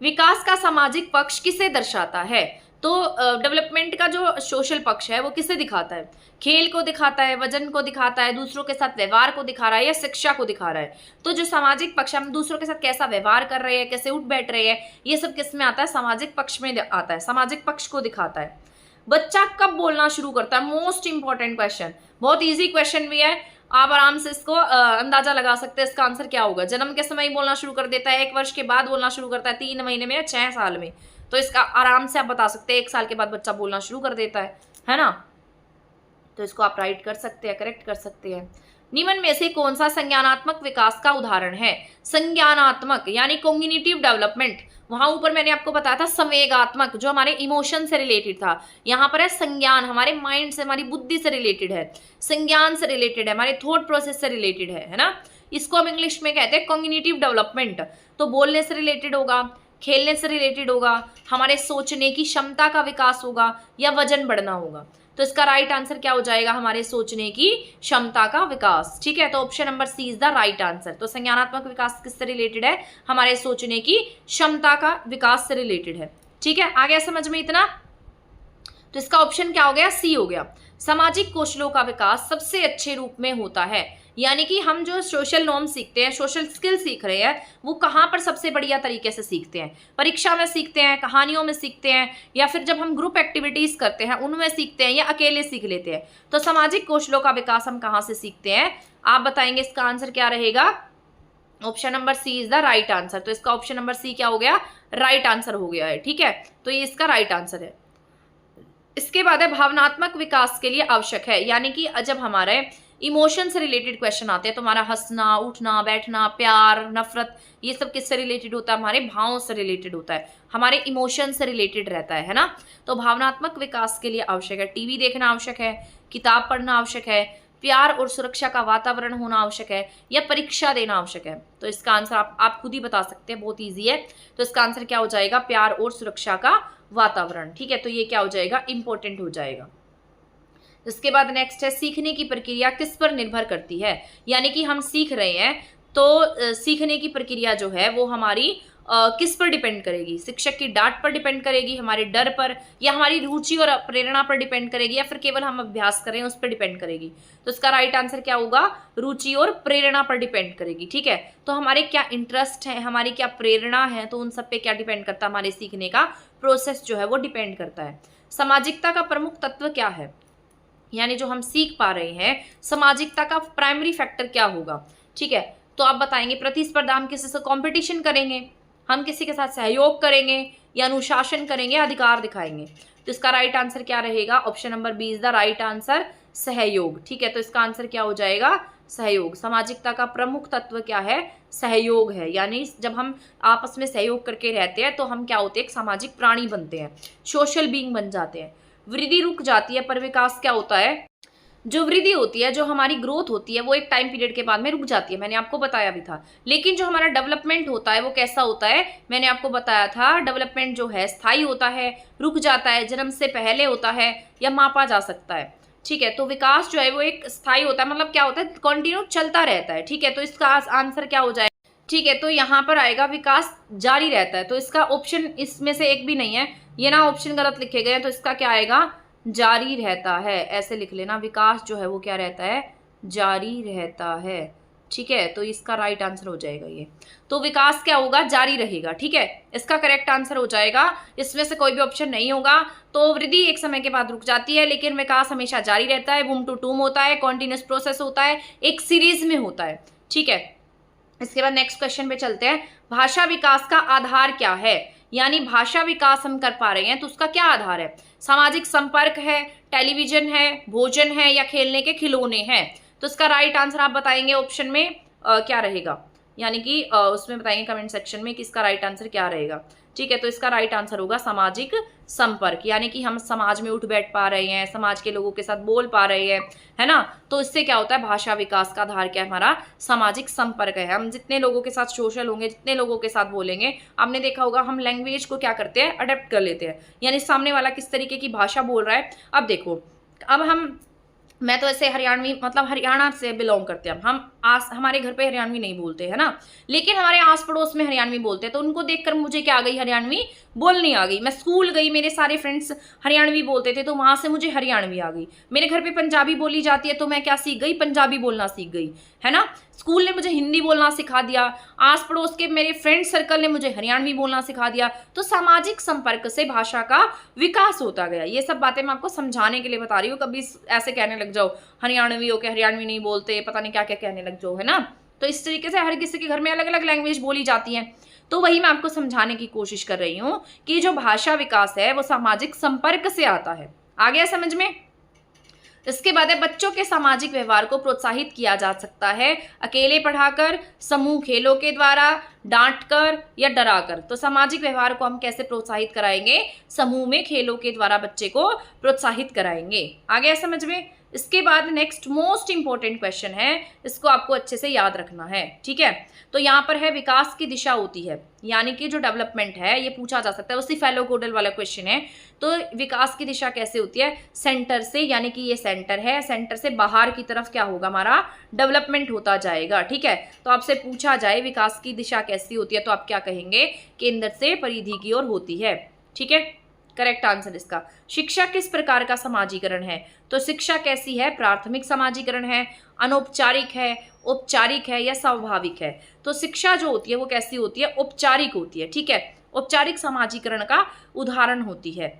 विकास का सामाजिक पक्ष किसे दर्शाता है? तो डेवलपमेंट का जो सोशल पक्ष है वो किसे दिखाता है? खेल को दिखाता है, वजन को दिखाता है, दूसरों के साथ व्यवहार को दिखा रहा है, या शिक्षा को दिखा रहा है? तो जो सामाजिक पक्ष, हम दूसरों के साथ कैसा व्यवहार कर रहे हैं, कैसे उठ बैठ रहे हैं, ये सब किस में आता है? सामाजिक पक्ष में आता है, सामाजिक पक्ष को दिखाता है। बच्चा कब बोलना शुरू करता है? मोस्ट इंपॉर्टेंट क्वेश्चन, बहुत ईजी क्वेश्चन भी है, आप आराम से इसको अंदाजा लगा सकते हैं इसका आंसर क्या होगा। जन्म के समय ही बोलना शुरू कर देता है, 1 वर्ष के बाद बोलना शुरू करता है, 3 महीने में या 6 साल में, तो इसका आराम से आप बता सकते हैं 1 साल के बाद बच्चा बोलना शुरू कर देता है ना? तो इसको आप राइट कर सकते हैं, करेक्ट कर सकते हैं। निम्न में से कौन सा संज्ञानात्मक विकास का उदाहरण है? संज्ञानात्मक यानी कॉग्निटिव डेवलपमेंट, वहां ऊपर मैंने आपको बताया था संवेगात्मक, जो हमारे इमोशन से रिलेटेड था, यहाँ पर है संज्ञान, हमारे माइंड से, हमारी बुद्धि से रिलेटेड है, संज्ञान से रिलेटेड है, हमारे थॉट प्रोसेस से रिलेटेड है ना? इसको हम इंग्लिश में कहते हैं कॉग्निटिव डेवलपमेंट। तो बोलने से रिलेटेड होगा, खेलने से रिलेटेड होगा, हमारे सोचने की क्षमता का विकास होगा, या वजन बढ़ना होगा। तो इसका राइट आंसर क्या हो जाएगा? हमारे सोचने की क्षमता का विकास। ठीक है, तो option number C is the right answer. तो संज्ञानात्मक विकास किससे रिलेटेड है? हमारे सोचने की क्षमता का विकास से रिलेटेड है। ठीक है, आ गया समझ में इतना? तो इसका ऑप्शन क्या हो गया? सी हो गया। सामाजिक कौशलों का विकास सबसे अच्छे रूप में होता है, यानी कि हम जो सोशल नॉर्म सीखते हैं, सोशल स्किल सीख रहे हैं, वो कहाँ पर सबसे बढ़िया तरीके से सीखते हैं? परीक्षा में सीखते हैं, कहानियों में सीखते हैं, या फिर जब हम ग्रुप एक्टिविटीज करते हैं उनमें सीखते हैं, या अकेले सीख लेते हैं? तो सामाजिक कौशलों का विकास हम कहाँ से सीखते हैं? आप बताएंगे इसका आंसर क्या रहेगा? Option number C is the right answer. तो इसका ऑप्शन नंबर सी क्या हो गया? राइट आंसर हो गया है। ठीक है, तो ये इसका राइट आंसर है। इसके बाद है भावनात्मक विकास के लिए आवश्यक है, यानी कि जब हमारे इमोशन से रिलेटेड क्वेश्चन आते हैं तो हमारा हंसना, उठना, बैठना, प्यार, नफरत, ये सब किससे रिलेटेड होता है? हमारे भावों से रिलेटेड होता है, हमारे इमोशन से रिलेटेड रहता है ना? तो भावनात्मक विकास के लिए आवश्यक है टीवी देखना आवश्यक है, किताब पढ़ना आवश्यक है, प्यार और सुरक्षा का वातावरण होना आवश्यक है, या परीक्षा देना आवश्यक है? तो इसका आंसर आप खुद ही बता सकते हैं, बहुत ईजी है। तो इसका आंसर क्या हो जाएगा? प्यार और सुरक्षा का वातावरण। ठीक है, तो ये क्या हो जाएगा? इंपॉर्टेंट हो जाएगा। इसके बाद नेक्स्ट है सीखने की प्रक्रिया किस पर निर्भर करती है, यानी कि हम सीख रहे हैं तो सीखने की प्रक्रिया जो है वो हमारी किस पर डिपेंड करेगी? शिक्षक की डांट पर डिपेंड करेगी, हमारे डर पर, या हमारी रुचि और प्रेरणा पर डिपेंड करेगी, या फिर केवल हम अभ्यास करें उस पर डिपेंड करेगी? तो इसका राइट आंसर क्या होगा? रुचि और प्रेरणा पर डिपेंड करेगी। ठीक है, तो हमारे क्या इंटरेस्ट है, हमारी क्या प्रेरणा है, तो उन सब पे क्या डिपेंड करता है? हमारे सीखने का प्रोसेस जो है वो डिपेंड करता है। सामाजिकता का प्रमुख तत्व क्या है, यानी जो हम सीख पा रहे हैं, सामाजिकता का प्राइमरी फैक्टर क्या होगा? ठीक है, तो आप बताएंगे प्रतिस्पर्धा, हम किसी से कंपटीशन करेंगे, हम किसी के साथ सहयोग करेंगे, या अनुशासन करेंगे, अधिकार दिखाएंगे? तो इसका राइट आंसर क्या रहेगा? Option number B is the right answer, सहयोग। ठीक है, तो इसका आंसर क्या हो जाएगा? सहयोग। सामाजिकता का प्रमुख तत्व क्या है? सहयोग है, यानी जब हम आपस में सहयोग करके रहते हैं तो हम क्या होते हैं? एक सामाजिक प्राणी बनते हैं, सोशल बीइंग बन जाते हैं। वृद्धि रुक जाती है पर विकास क्या होता है? जो वृद्धि होती है, जो हमारी ग्रोथ होती है, वो एक टाइम पीरियड के बाद में रुक जाती है, मैंने आपको बताया भी था। लेकिन जो हमारा डेवलपमेंट होता है वो कैसा होता है? मैंने आपको बताया था, डेवलपमेंट जो है स्थायी होता है, रुक जाता है, जन्म से पहले होता है, या मापा जा सकता है। ठीक है, तो विकास जो है वो एक स्थायी होता है, मतलब क्या होता है? कंटिन्यू चलता रहता है। ठीक है, तो इसका आंसर क्या हो जाएगा? ठीक है, तो यहाँ पर आएगा विकास जारी रहता है। तो इसका ऑप्शन इसमें से एक भी नहीं है, ये ना ऑप्शन गलत लिखे गए हैं, तो इसका क्या आएगा? जारी रहता है, ऐसे लिख लेना। विकास जो है वो क्या रहता है? जारी रहता है। ठीक है, तो इसका राइट आंसर हो जाएगा ये। तो विकास क्या होगा? जारी रहेगा। ठीक है, इसका करेक्ट आंसर हो जाएगा। इसमें से कोई भी ऑप्शन नहीं होगा। तो वृद्धि एक समय के बाद रुक जाती है, लेकिन विकास हमेशा जारी रहता है, बूम टू टूम होता है, कॉन्टिन्यूस प्रोसेस होता है, एक सीरीज में होता है। ठीक है, इसके बाद नेक्स्ट क्वेश्चन पे चलते हैं। भाषा विकास का आधार क्या है, यानी भाषा विकास हम कर पा रहे हैं तो उसका क्या आधार है? सामाजिक संपर्क है, टेलीविजन है, भोजन है, या खेलने के खिलौने हैं? तो इसका राइट आंसर आप बताएंगे ऑप्शन में क्या रहेगा, यानी कि उसमें बताएंगे कमेंट सेक्शन में कि इसका राइट आंसर क्या रहेगा। ठीक है, तो इसका राइट आंसर होगा सामाजिक संपर्क, यानी कि हम समाज में उठ बैठ पा रहे हैं, समाज के लोगों के साथ बोल पा रहे हैं, है ना? तो इससे क्या होता है? भाषा विकास का आधार क्या है? हमारा सामाजिक संपर्क है। हम जितने लोगों के साथ सोशल होंगे, जितने लोगों के साथ बोलेंगे, आपने देखा होगा हम लैंग्वेज को क्या करते हैं? अडेप्ट कर लेते हैं, यानी सामने वाला किस तरीके की भाषा बोल रहा है। अब देखो, अब मैं तो ऐसे हरियाणवी, मतलब हरियाणा से बिलोंग करते हैं हम हमारे घर पे हरियाणवी नहीं बोलते है ना, लेकिन हमारे आस पड़ोस में हरियाणवी बोलते हैं, तो उनको देखकर मुझे क्या आ गई, हरियाणवी बोलनी आ गई। मैं स्कूल गई, मेरे सारे फ्रेंड्स हरियाणवी बोलते थे, तो वहां से मुझे हरियाणवी आ गई। मेरे घर पे पंजाबी बोली जाती है, तो मैं क्या सीख गई, पंजाबी बोलना सीख गई, है ना। स्कूल ने मुझे हिंदी बोलना सिखा दिया, आस पड़ोस के मेरे फ्रेंड सर्कल ने मुझे हरियाणवी बोलना सिखा दिया। तो सामाजिक संपर्क से भाषा का विकास होता गया। ये सब बातें मैं आपको समझाने के लिए बता रही हूँ, कभी ऐसे कहने लग जाओ हरियाणवी हो के हरियाणवी नहीं बोलते, पता नहीं क्या क्या कहने लग जाओ, है ना। तो इस तरीके से हर किसी के घर में अलग अलग लैंग्वेज बोली जाती है। तो वही मैं आपको समझाने की कोशिश कर रही हूँ कि जो भाषा विकास है वो सामाजिक संपर्क से आता है। आ गया समझ में। इसके बाद है, बच्चों के सामाजिक व्यवहार को प्रोत्साहित किया जा सकता है अकेले पढ़ाकर, समूह खेलों के द्वारा, डांटकर या डराकर। तो सामाजिक व्यवहार को हम कैसे प्रोत्साहित कराएंगे, समूह में खेलों के द्वारा बच्चे को प्रोत्साहित कराएंगे। आ गया समझ में। इसके बाद नेक्स्ट मोस्ट इंपॉर्टेंट क्वेश्चन है, इसको आपको अच्छे से याद रखना है, ठीक है। तो यहाँ पर है विकास की दिशा होती है, यानी कि जो डेवलपमेंट है ये पूछा जा सकता है, उसी फैलोकोडल वाला क्वेश्चन है। तो विकास की दिशा कैसे होती है, सेंटर से, यानी कि ये सेंटर है, सेंटर से बाहर की तरफ क्या होगा, हमारा डेवलपमेंट होता जाएगा, ठीक है। तो आपसे पूछा जाए विकास की दिशा कैसी होती है, तो आप क्या कहेंगे, केंद्र से परिधि की ओर होती है, ठीक है। करेक्ट आंसर इसका। शिक्षा किस प्रकार का समाजीकरण है, तो शिक्षा कैसी है, प्राथमिक समाजीकरण है, अनौपचारिक है, औपचारिक है या स्वाभाविक है। तो शिक्षा जो होती है वो कैसी होती है, औपचारिक होती है, ठीक है। औपचारिक समाजीकरण का उदाहरण होती है।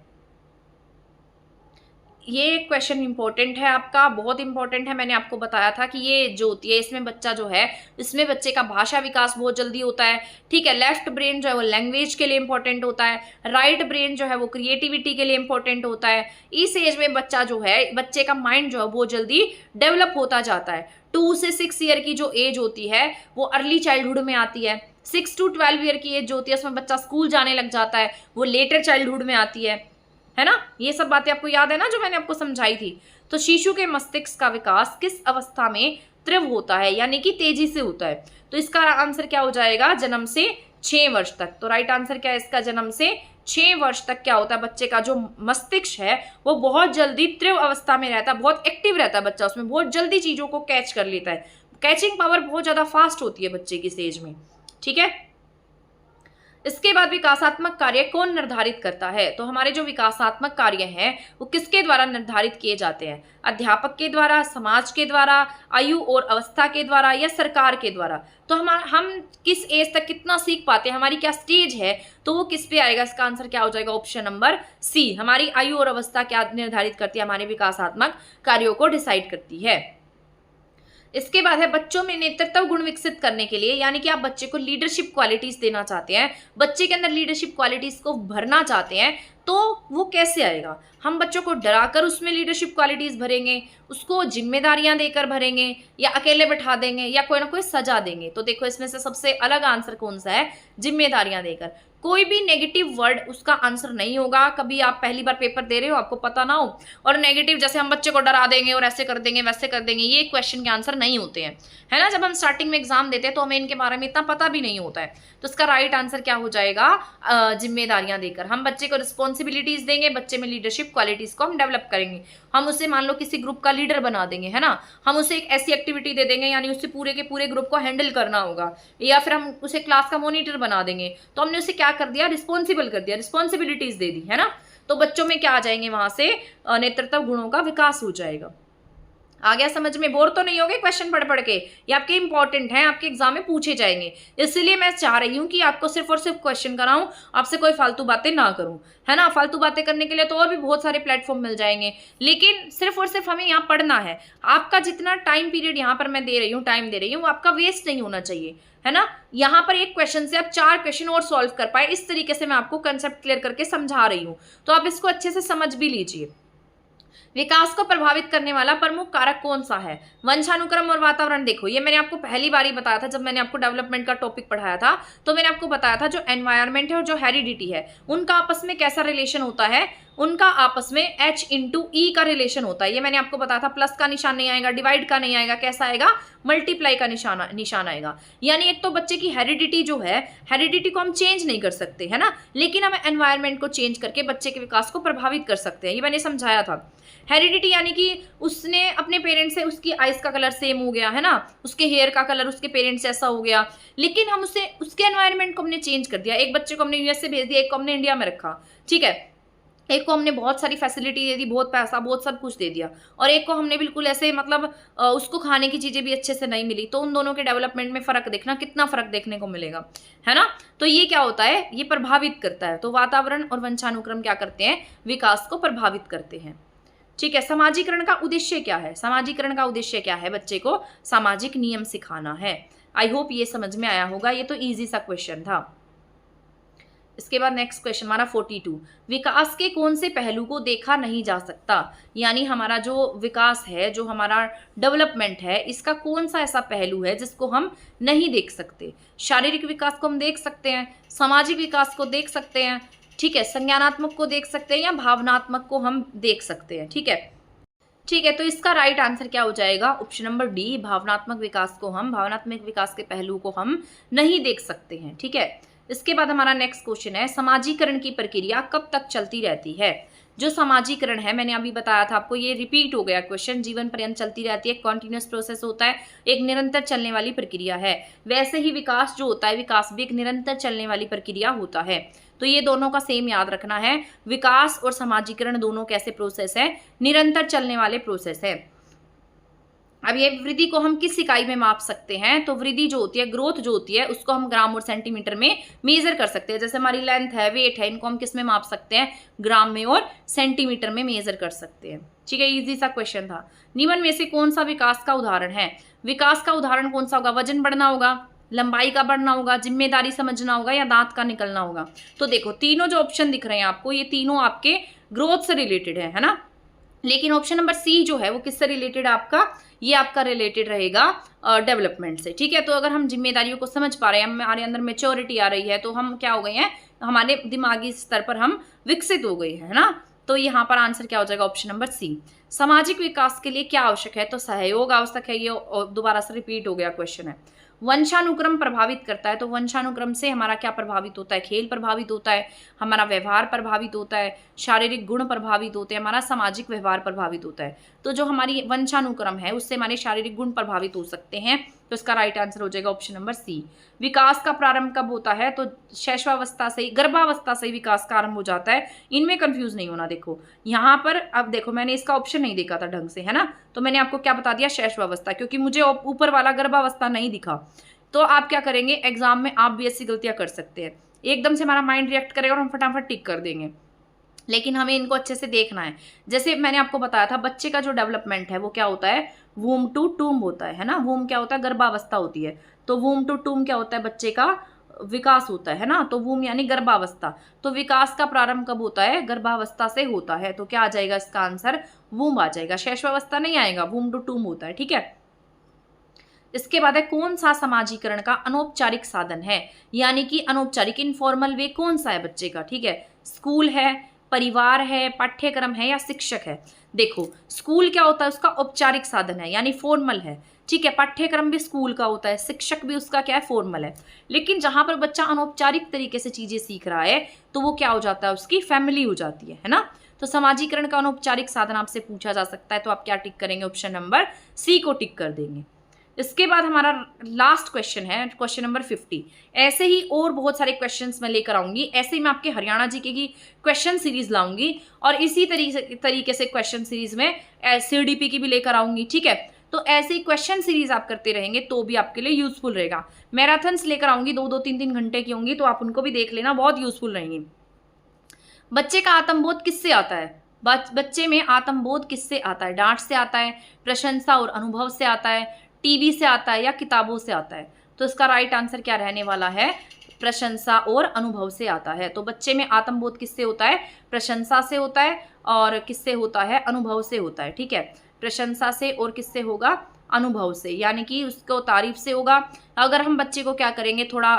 ये क्वेश्चन इंपॉर्टेंट है आपका, बहुत इंपॉर्टेंट है। मैंने आपको बताया था कि ये जो होती है इसमें बच्चा जो है, इसमें बच्चे का भाषा विकास बहुत जल्दी होता है, ठीक है। लेफ्ट ब्रेन जो है वो लैंग्वेज के लिए इंपॉर्टेंट होता है, राइट ब्रेन जो है वो क्रिएटिविटी के लिए इंपॉर्टेंट होता है। इस एज में बच्चा जो है, बच्चे का माइंड जो है बहुत जल्दी डेवलप होता जाता है। 2 से 6 ईयर की जो एज होती है वो अर्ली चाइल्डहुड में आती है। 6 to 12 ईयर की एज जो होती है उसमें बच्चा स्कूल जाने लग जाता है, वो लेटर चाइल्डहुड में आती है ना। ये सब बातें आपको याद है ना जो मैंने आपको समझाई थी। तो शिशु के मस्तिष्क का विकास किस अवस्था में तीव्र होता है, यानी कि तेजी से होता है। तो इसका आंसर क्या हो जाएगा, जन्म से 6 वर्ष तक। तो राइट आंसर क्या है इसका, जन्म से 6 वर्ष तक क्या होता है, बच्चे का जो मस्तिष्क है वो बहुत जल्दी तीव्र अवस्था में रहता है, बहुत एक्टिव रहता है बच्चा, उसमें बहुत जल्दी चीजों को कैच कर लेता है। कैचिंग पावर बहुत ज्यादा फास्ट होती है बच्चे की स्टेज में, ठीक है। इसके बाद विकासात्मक कार्य कौन निर्धारित करता है, तो हमारे जो विकासात्मक कार्य हैं वो किसके द्वारा निर्धारित किए जाते हैं, अध्यापक के द्वारा, समाज के द्वारा, आयु और अवस्था के द्वारा या सरकार के द्वारा। तो हम किस एज तक कितना सीख पाते हैं, हमारी क्या स्टेज है, तो वो किस पे आएगा, इसका आंसर क्या हो जाएगा, ऑप्शन नंबर सी। हमारी आयु और अवस्था क्या निर्धारित करती है, हमारे विकासात्मक कार्यों को डिसाइड करती है। इसके बाद है बच्चों में नेतृत्व गुण विकसित करने के लिए, यानी कि आप बच्चे को लीडरशिप क्वालिटीज देना चाहते हैं, बच्चे के अंदर लीडरशिप क्वालिटीज को भरना चाहते हैं, तो वो कैसे आएगा। हम बच्चों को डराकर उसमें लीडरशिप क्वालिटीज भरेंगे, उसको जिम्मेदारियां देकर भरेंगे, या अकेले बैठा देंगे, या कोई ना कोई सजा देंगे। तो देखो इसमें से सबसे अलग आंसर कौन सा है, जिम्मेदारियां देकर। कोई भी नेगेटिव वर्ड उसका आंसर नहीं होगा। कभी आप पहली बार पेपर दे रहे हो, आपको पता ना हो, और नेगेटिव जैसे हम बच्चे को डरा देंगे और ऐसे कर देंगे वैसे कर देंगे, ये क्वेश्चन के आंसर नहीं होते हैं, है ना। जब हम स्टार्टिंग में एग्जाम देते हैं तो हमें इनके बारे में इतना पता भी नहीं होता है। तो इसका राइट आंसर क्या हो जाएगा, जिम्मेदारियां देकर। हम बच्चे को रिस्पॉन्सिबिलिटीज देंगे, बच्चे में लीडरशिप क्वालिटीज को हम डेवलप करेंगे। हम उसे मान लो किसी ग्रुप का लीडर बना देंगे, है ना। हम उसे एक ऐसी एक्टिविटी दे देंगे, यानी उससे पूरे के पूरे ग्रुप को हैंडल करना होगा, या फिर हम उसे क्लास का मॉनिटर बना देंगे। तो हमने उसे क्या कर दिया, रिस्पॉन्सिबल कर दिया, रिस्पॉन्सिबिलिटीज दे दी, है ना। तो बच्चों में क्या आ जाएंगे, वहां से नेतृत्व गुणों का विकास हो जाएगा। आ गया समझ में, बोर तो नहीं होगे क्वेश्चन पढ़ पढ़ के, ये आपके इंपॉर्टेंट हैं, आपके एग्जाम में पूछे जाएंगे। इसलिए मैं चाह रही हूँ कि आपको सिर्फ और सिर्फ क्वेश्चन कराऊं, आपसे कोई फालतू बातें ना करूं, है ना। फालतू बातें करने के लिए तो और भी बहुत सारे प्लेटफॉर्म मिल जाएंगे, लेकिन सिर्फ और सिर्फ हमें यहाँ पढ़ना है। आपका जितना टाइम पीरियड यहाँ पर मैं दे रही हूँ, टाइम दे रही हूँ, वो आपका वेस्ट नहीं होना चाहिए, है ना। यहाँ पर एक क्वेश्चन से आप 4 क्वेश्चन और सॉल्व कर पाए, इस तरीके से मैं आपको कंसेप्ट क्लियर करके समझा रही हूँ। तो आप इसको अच्छे से समझ भी लीजिए। विकास को प्रभावित करने वाला प्रमुख कारक कौन सा है, वंशानुक्रम और वातावरण। देखो ये मैंने आपको पहली बार ही बताया था, जब मैंने आपको डेवलपमेंट का टॉपिक पढ़ाया था, तो मैंने आपको बताया था जो एनवायरनमेंट है और जो हेरिडिटी है उनका आपस में कैसा रिलेशन होता है। उनका आपस में H/E का रिलेशन होता है। ये मैंने आपको बताया था, प्लस का निशान नहीं आएगा, डिवाइड का नहीं आएगा, कैसा आएगा, मल्टीप्लाई का निशान आएगा। यानी एक तो बच्चे की हेरिडिटी जो है, हेरिडिटी को हम चेंज नहीं कर सकते है ना, लेकिन हम एनवायरनमेंट को चेंज करके बच्चे के विकास को प्रभावित कर सकते हैं। ये मैंने समझाया था। हेरिडिटी यानी कि उसने अपने पेरेंट्स से, उसकी आइज का कलर सेम हो गया है ना, उसके हेयर का कलर उसके पेरेंट्स जैसा हो गया, लेकिन हम उसे उसके एनवायरनमेंट को हमने चेंज कर दिया। एक बच्चे को हमने यूएस से भेज दिया, एक को हमने इंडिया में रखा, ठीक है, एक को हमने बहुत सारी फैसिलिटी दे दी, बहुत पैसा, बहुत सब कुछ दे दिया, और एक को हमने बिल्कुल ऐसे मतलब उसको खाने की चीजें भी अच्छे से नहीं मिली, तो उन दोनों के डेवलपमेंट में फर्क देखना, कितना फर्क देखने को मिलेगा, है ना। तो ये क्या होता है, ये प्रभावित करता है। तो वातावरण और वंशानुक्रम क्या करते हैं, विकास को प्रभावित करते हैं, ठीक है। समाजीकरण का उद्देश्य क्या है, समाजीकरण का उद्देश्य क्या है, बच्चे को सामाजिक नियम सिखाना है। आई होप ये समझ में आया होगा, ये तो इजी सा क्वेश्चन था। इसके बाद नेक्स्ट क्वेश्चन हमारा 42, विकास के कौन से पहलू को देखा नहीं जा सकता, यानी हमारा जो विकास है, जो हमारा डेवलपमेंट है, इसका कौन सा ऐसा पहलू है जिसको हम नहीं देख सकते। शारीरिक विकास को हम देख सकते हैं, सामाजिक विकास को देख सकते हैं, ठीक है, संज्ञानात्मक को देख सकते हैं, या भावनात्मक को हम देख सकते हैं, ठीक है। ठीक है, तो इसका राइट आंसर क्या हो जाएगा, ऑप्शन नंबर डी, भावनात्मक विकास को हम, भावनात्मक विकास के पहलू को हम नहीं देख सकते हैं, ठीक है। इसके बाद हमारा नेक्स्ट क्वेश्चन है, समाजीकरण की प्रक्रिया कब तक चलती रहती है। जो समाजीकरण है, मैंने अभी बताया था आपको, ये रिपीट हो गया क्वेश्चन, जीवन पर्यंत चलती रहती है, कॉन्टिन्यूस प्रोसेस होता है, एक निरंतर चलने वाली प्रक्रिया है। वैसे ही विकास जो होता है, विकास भी एक निरंतर चलने वाली प्रक्रिया होता है। तो ये दोनों का सेम याद रखना है, विकास और समाजीकरण दोनों कैसे प्रोसेस है, निरंतर चलने वाले प्रोसेस है। अब ये वृद्धि को हम किस इकाई में माप सकते हैं, तो वृद्धि जो होती है, ग्रोथ जो होती है, उसको हम ग्राम और सेंटीमीटर में मेजर कर सकते हैं। जैसे हमारी लेंथ है, वेट है, इनको हम किस में माप सकते हैं, ग्राम में और सेंटीमीटर में मेजर कर सकते हैं, ठीक है। इजी सा क्वेश्चन था। निम्न में से कौन सा विकास का उदाहरण है, विकास का उदाहरण कौन सा होगा, वजन बढ़ना होगा, लंबाई का बढ़ना होगा, जिम्मेदारी समझना होगा, या दांत का निकलना होगा। तो देखो तीनों जो ऑप्शन दिख रहे हैं आपको, ये तीनों आपके ग्रोथ से रिलेटेड है ना, लेकिन ऑप्शन नंबर सी जो है वो किससे रिलेटेड है आपका, ये आपका रिलेटेड रहेगा डेवलपमेंट से, ठीक है। तो अगर हम जिम्मेदारियों को समझ पा रहे हैं, हमारे अंदर मेच्योरिटी आ रही है, तो हम क्या हो गए हैं, हमारे दिमागी स्तर पर हम विकसित हो गए हैं, है ना। तो यहाँ पर आंसर क्या हो जाएगा, ऑप्शन नंबर सी। सामाजिक विकास के लिए क्या आवश्यक है, तो सहयोग आवश्यक है, ये दोबारा से रिपीट हो गया क्वेश्चन है। वंशानुक्रम प्रभावित करता है, तो वंशानुक्रम से हमारा क्या प्रभावित होता है, खेल प्रभावित होता है, हमारा व्यवहार प्रभावित होता है, शारीरिक गुण प्रभावित होते हैं, हमारा सामाजिक व्यवहार प्रभावित होता है। तो जो हमारी वंशानुक्रम है उससे हमारे शारीरिक गुण प्रभावित हो सकते हैं, तो इसका राइट आंसर हो जाएगा ऑप्शन नंबर सी। विकास का प्रारंभ कब होता है, तो शैशवावस्था से, गर्भावस्था से विकास का आरंभ हो जाता है। इनमें कंफ्यूज नहीं होना। देखो यहाँ पर, अब देखो मैंने इसका ऑप्शन नहीं देखा था ढंग से, है ना, तो मैंने आपको क्या बता दिया, शैशवावस्था, क्योंकि मुझे ऊपर वाला गर्भावस्था नहीं दिखा। तो आप क्या करेंगे, एग्जाम में आप भी ऐसी गलतियां कर सकते हैं, एकदम से हमारा माइंड रिएक्ट करेगा और हम फटाफट टिक कर देंगे, लेकिन हमें इनको अच्छे से देखना है। जैसे मैंने आपको बताया था, बच्चे का जो डेवलपमेंट है वो क्या होता है, वूम टू टूम होता है ना। वूम क्या होता है, गर्भावस्था होती है, तो वूम टू टूम क्या होता है, बच्चे का विकास होता है ना। तो वूम यानी गर्भावस्था, तो विकास का प्रारंभ कब होता है, गर्भावस्था से होता है। तो क्या आ जाएगा इसका आंसर, वूम आ जाएगा, शैशवावस्था नहीं आएगा, वूम टू टूम होता है, ठीक है। इसके बाद है, कौन सा समाजीकरण का अनौपचारिक साधन है, यानी कि अनौपचारिक इनफॉर्मल वे कौन सा है बच्चे का, ठीक है। स्कूल है, परिवार है, पाठ्यक्रम है, या शिक्षक है। देखो स्कूल क्या होता है, उसका औपचारिक साधन है, यानी फॉर्मल है, ठीक है। पाठ्यक्रम भी स्कूल का होता है, शिक्षक भी उसका क्या है, फॉर्मल है। लेकिन जहां पर बच्चा अनौपचारिक तरीके से चीजें सीख रहा है, तो वो क्या हो जाता है, उसकी फैमिली हो जाती है ना। तो समाजीकरण का अनौपचारिक साधन आपसे पूछा जा सकता है, तो आप क्या टिक करेंगे, ऑप्शन नंबर सी को टिक कर देंगे। इसके बाद हमारा लास्ट क्वेश्चन है, क्वेश्चन नंबर 50। ऐसे ही और बहुत सारे क्वेश्चंस मैं लेकर आऊंगी, ऐसे ही मैं आपके हरियाणा जीके की क्वेश्चन सीरीज लाऊंगी, और इसी तरीके से क्वेश्चन सीरीज में CDP की भी लेकर आऊंगी, ठीक है। तो ऐसे ही क्वेश्चन सीरीज आप करते रहेंगे तो भी आपके लिए यूजफुल रहेगा। मैराथन्स लेकर आऊंगी, 2-2, 3-3 घंटे की होंगी, तो आप उनको भी देख लेना, बहुत यूजफुल रहेंगी। बच्चे का आत्मबोध किससे आता है, बच्चे में आत्मबोध किससे आता है, डांट से आता है, प्रशंसा और अनुभव से आता है, टीवी से आता है, या किताबों से आता है। तो इसका राइट आंसर क्या रहने वाला है, प्रशंसा और अनुभव से आता है। तो बच्चे में आत्मबोध किससे होता है, प्रशंसा से होता है, और किससे होता है, अनुभव से होता है, ठीक है। प्रशंसा से और किससे होगा, अनुभव से, यानी कि उसको तारीफ से होगा। अगर हम बच्चे को क्या करेंगे, थोड़ा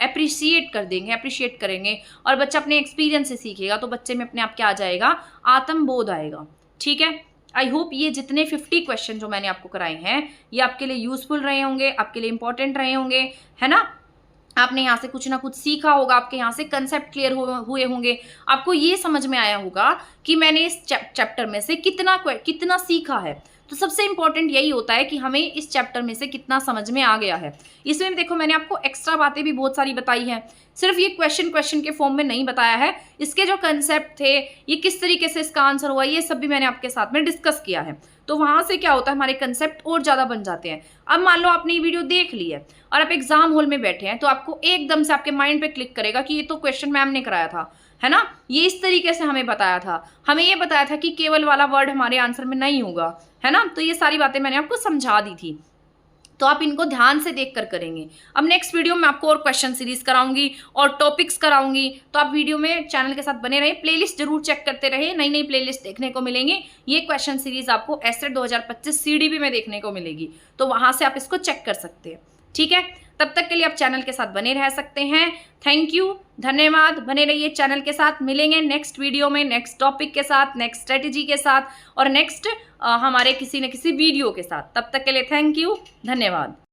अप्रिशिएट कर देंगे, अप्रिशिएट करेंगे और बच्चा अपने एक्सपीरियंस से सीखेगा तो बच्चे में अपने आप क्या आ जाएगा, आत्मबोध आएगा। ठीक है, आई होप ये जितने 50 क्वेश्चन जो मैंने आपको कराए हैं ये आपके लिए यूजफुल रहे होंगे, आपके लिए इंपॉर्टेंट रहे होंगे, है ना। आपने यहाँ से कुछ ना कुछ सीखा होगा, आपके यहाँ से कंसेप्ट क्लियर हुए होंगे, आपको ये समझ में आया होगा कि मैंने इस चैप्टर में से कितना सीखा है। तो सबसे इंपॉर्टेंट यही होता है कि हमें इस चैप्टर में से कितना समझ में आ गया है। इसमें देखो मैंने आपको एक्स्ट्रा बातें भी बहुत सारी बताई हैं, सिर्फ ये क्वेश्चन के फॉर्म में नहीं बताया है। इसके जो कंसेप्ट थे, ये किस तरीके से इसका आंसर हुआ, ये सब भी मैंने आपके साथ में डिस्कस किया है। तो वहां से क्या होता है, हमारे कंसेप्ट और ज़्यादा बन जाते हैं। अब मान लो आपने ये वीडियो देख ली है और आप एग्जाम हॉल में बैठे हैं, तो आपको एकदम से आपके माइंड पे क्लिक करेगा कि ये तो क्वेश्चन मैम ने कराया था, है ना, ये इस तरीके से हमें बताया था, हमें ये बताया था कि केवल वाला वर्ड हमारे आंसर में नहीं होगा, है ना। तो ये सारी बातें मैंने आपको समझा दी थी, तो आप इनको ध्यान से देखकर करेंगे। अब नेक्स्ट वीडियो में आपको और क्वेश्चन सीरीज कराऊंगी और टॉपिक्स कराऊंगी, तो आप वीडियो में चैनल के साथ बने रहे, प्लेलिस्ट जरूर चेक करते रहे, नई नई प्लेलिस्ट देखने को मिलेंगी। ये क्वेश्चन सीरीज आपको एसेट 2025 CDB में देखने को मिलेगी, तो वहां से आप इसको चेक कर सकते हैं। ठीक है, तब तक के लिए आप चैनल के साथ बने रह सकते हैं। थैंक यू, धन्यवाद, बने रहिए चैनल के साथ। मिलेंगे नेक्स्ट वीडियो में नेक्स्ट टॉपिक के साथ, नेक्स्ट स्ट्रेटेजी के साथ और नेक्स्ट हमारे किसी न किसी वीडियो के साथ। तब तक के लिए थैंक यू, धन्यवाद।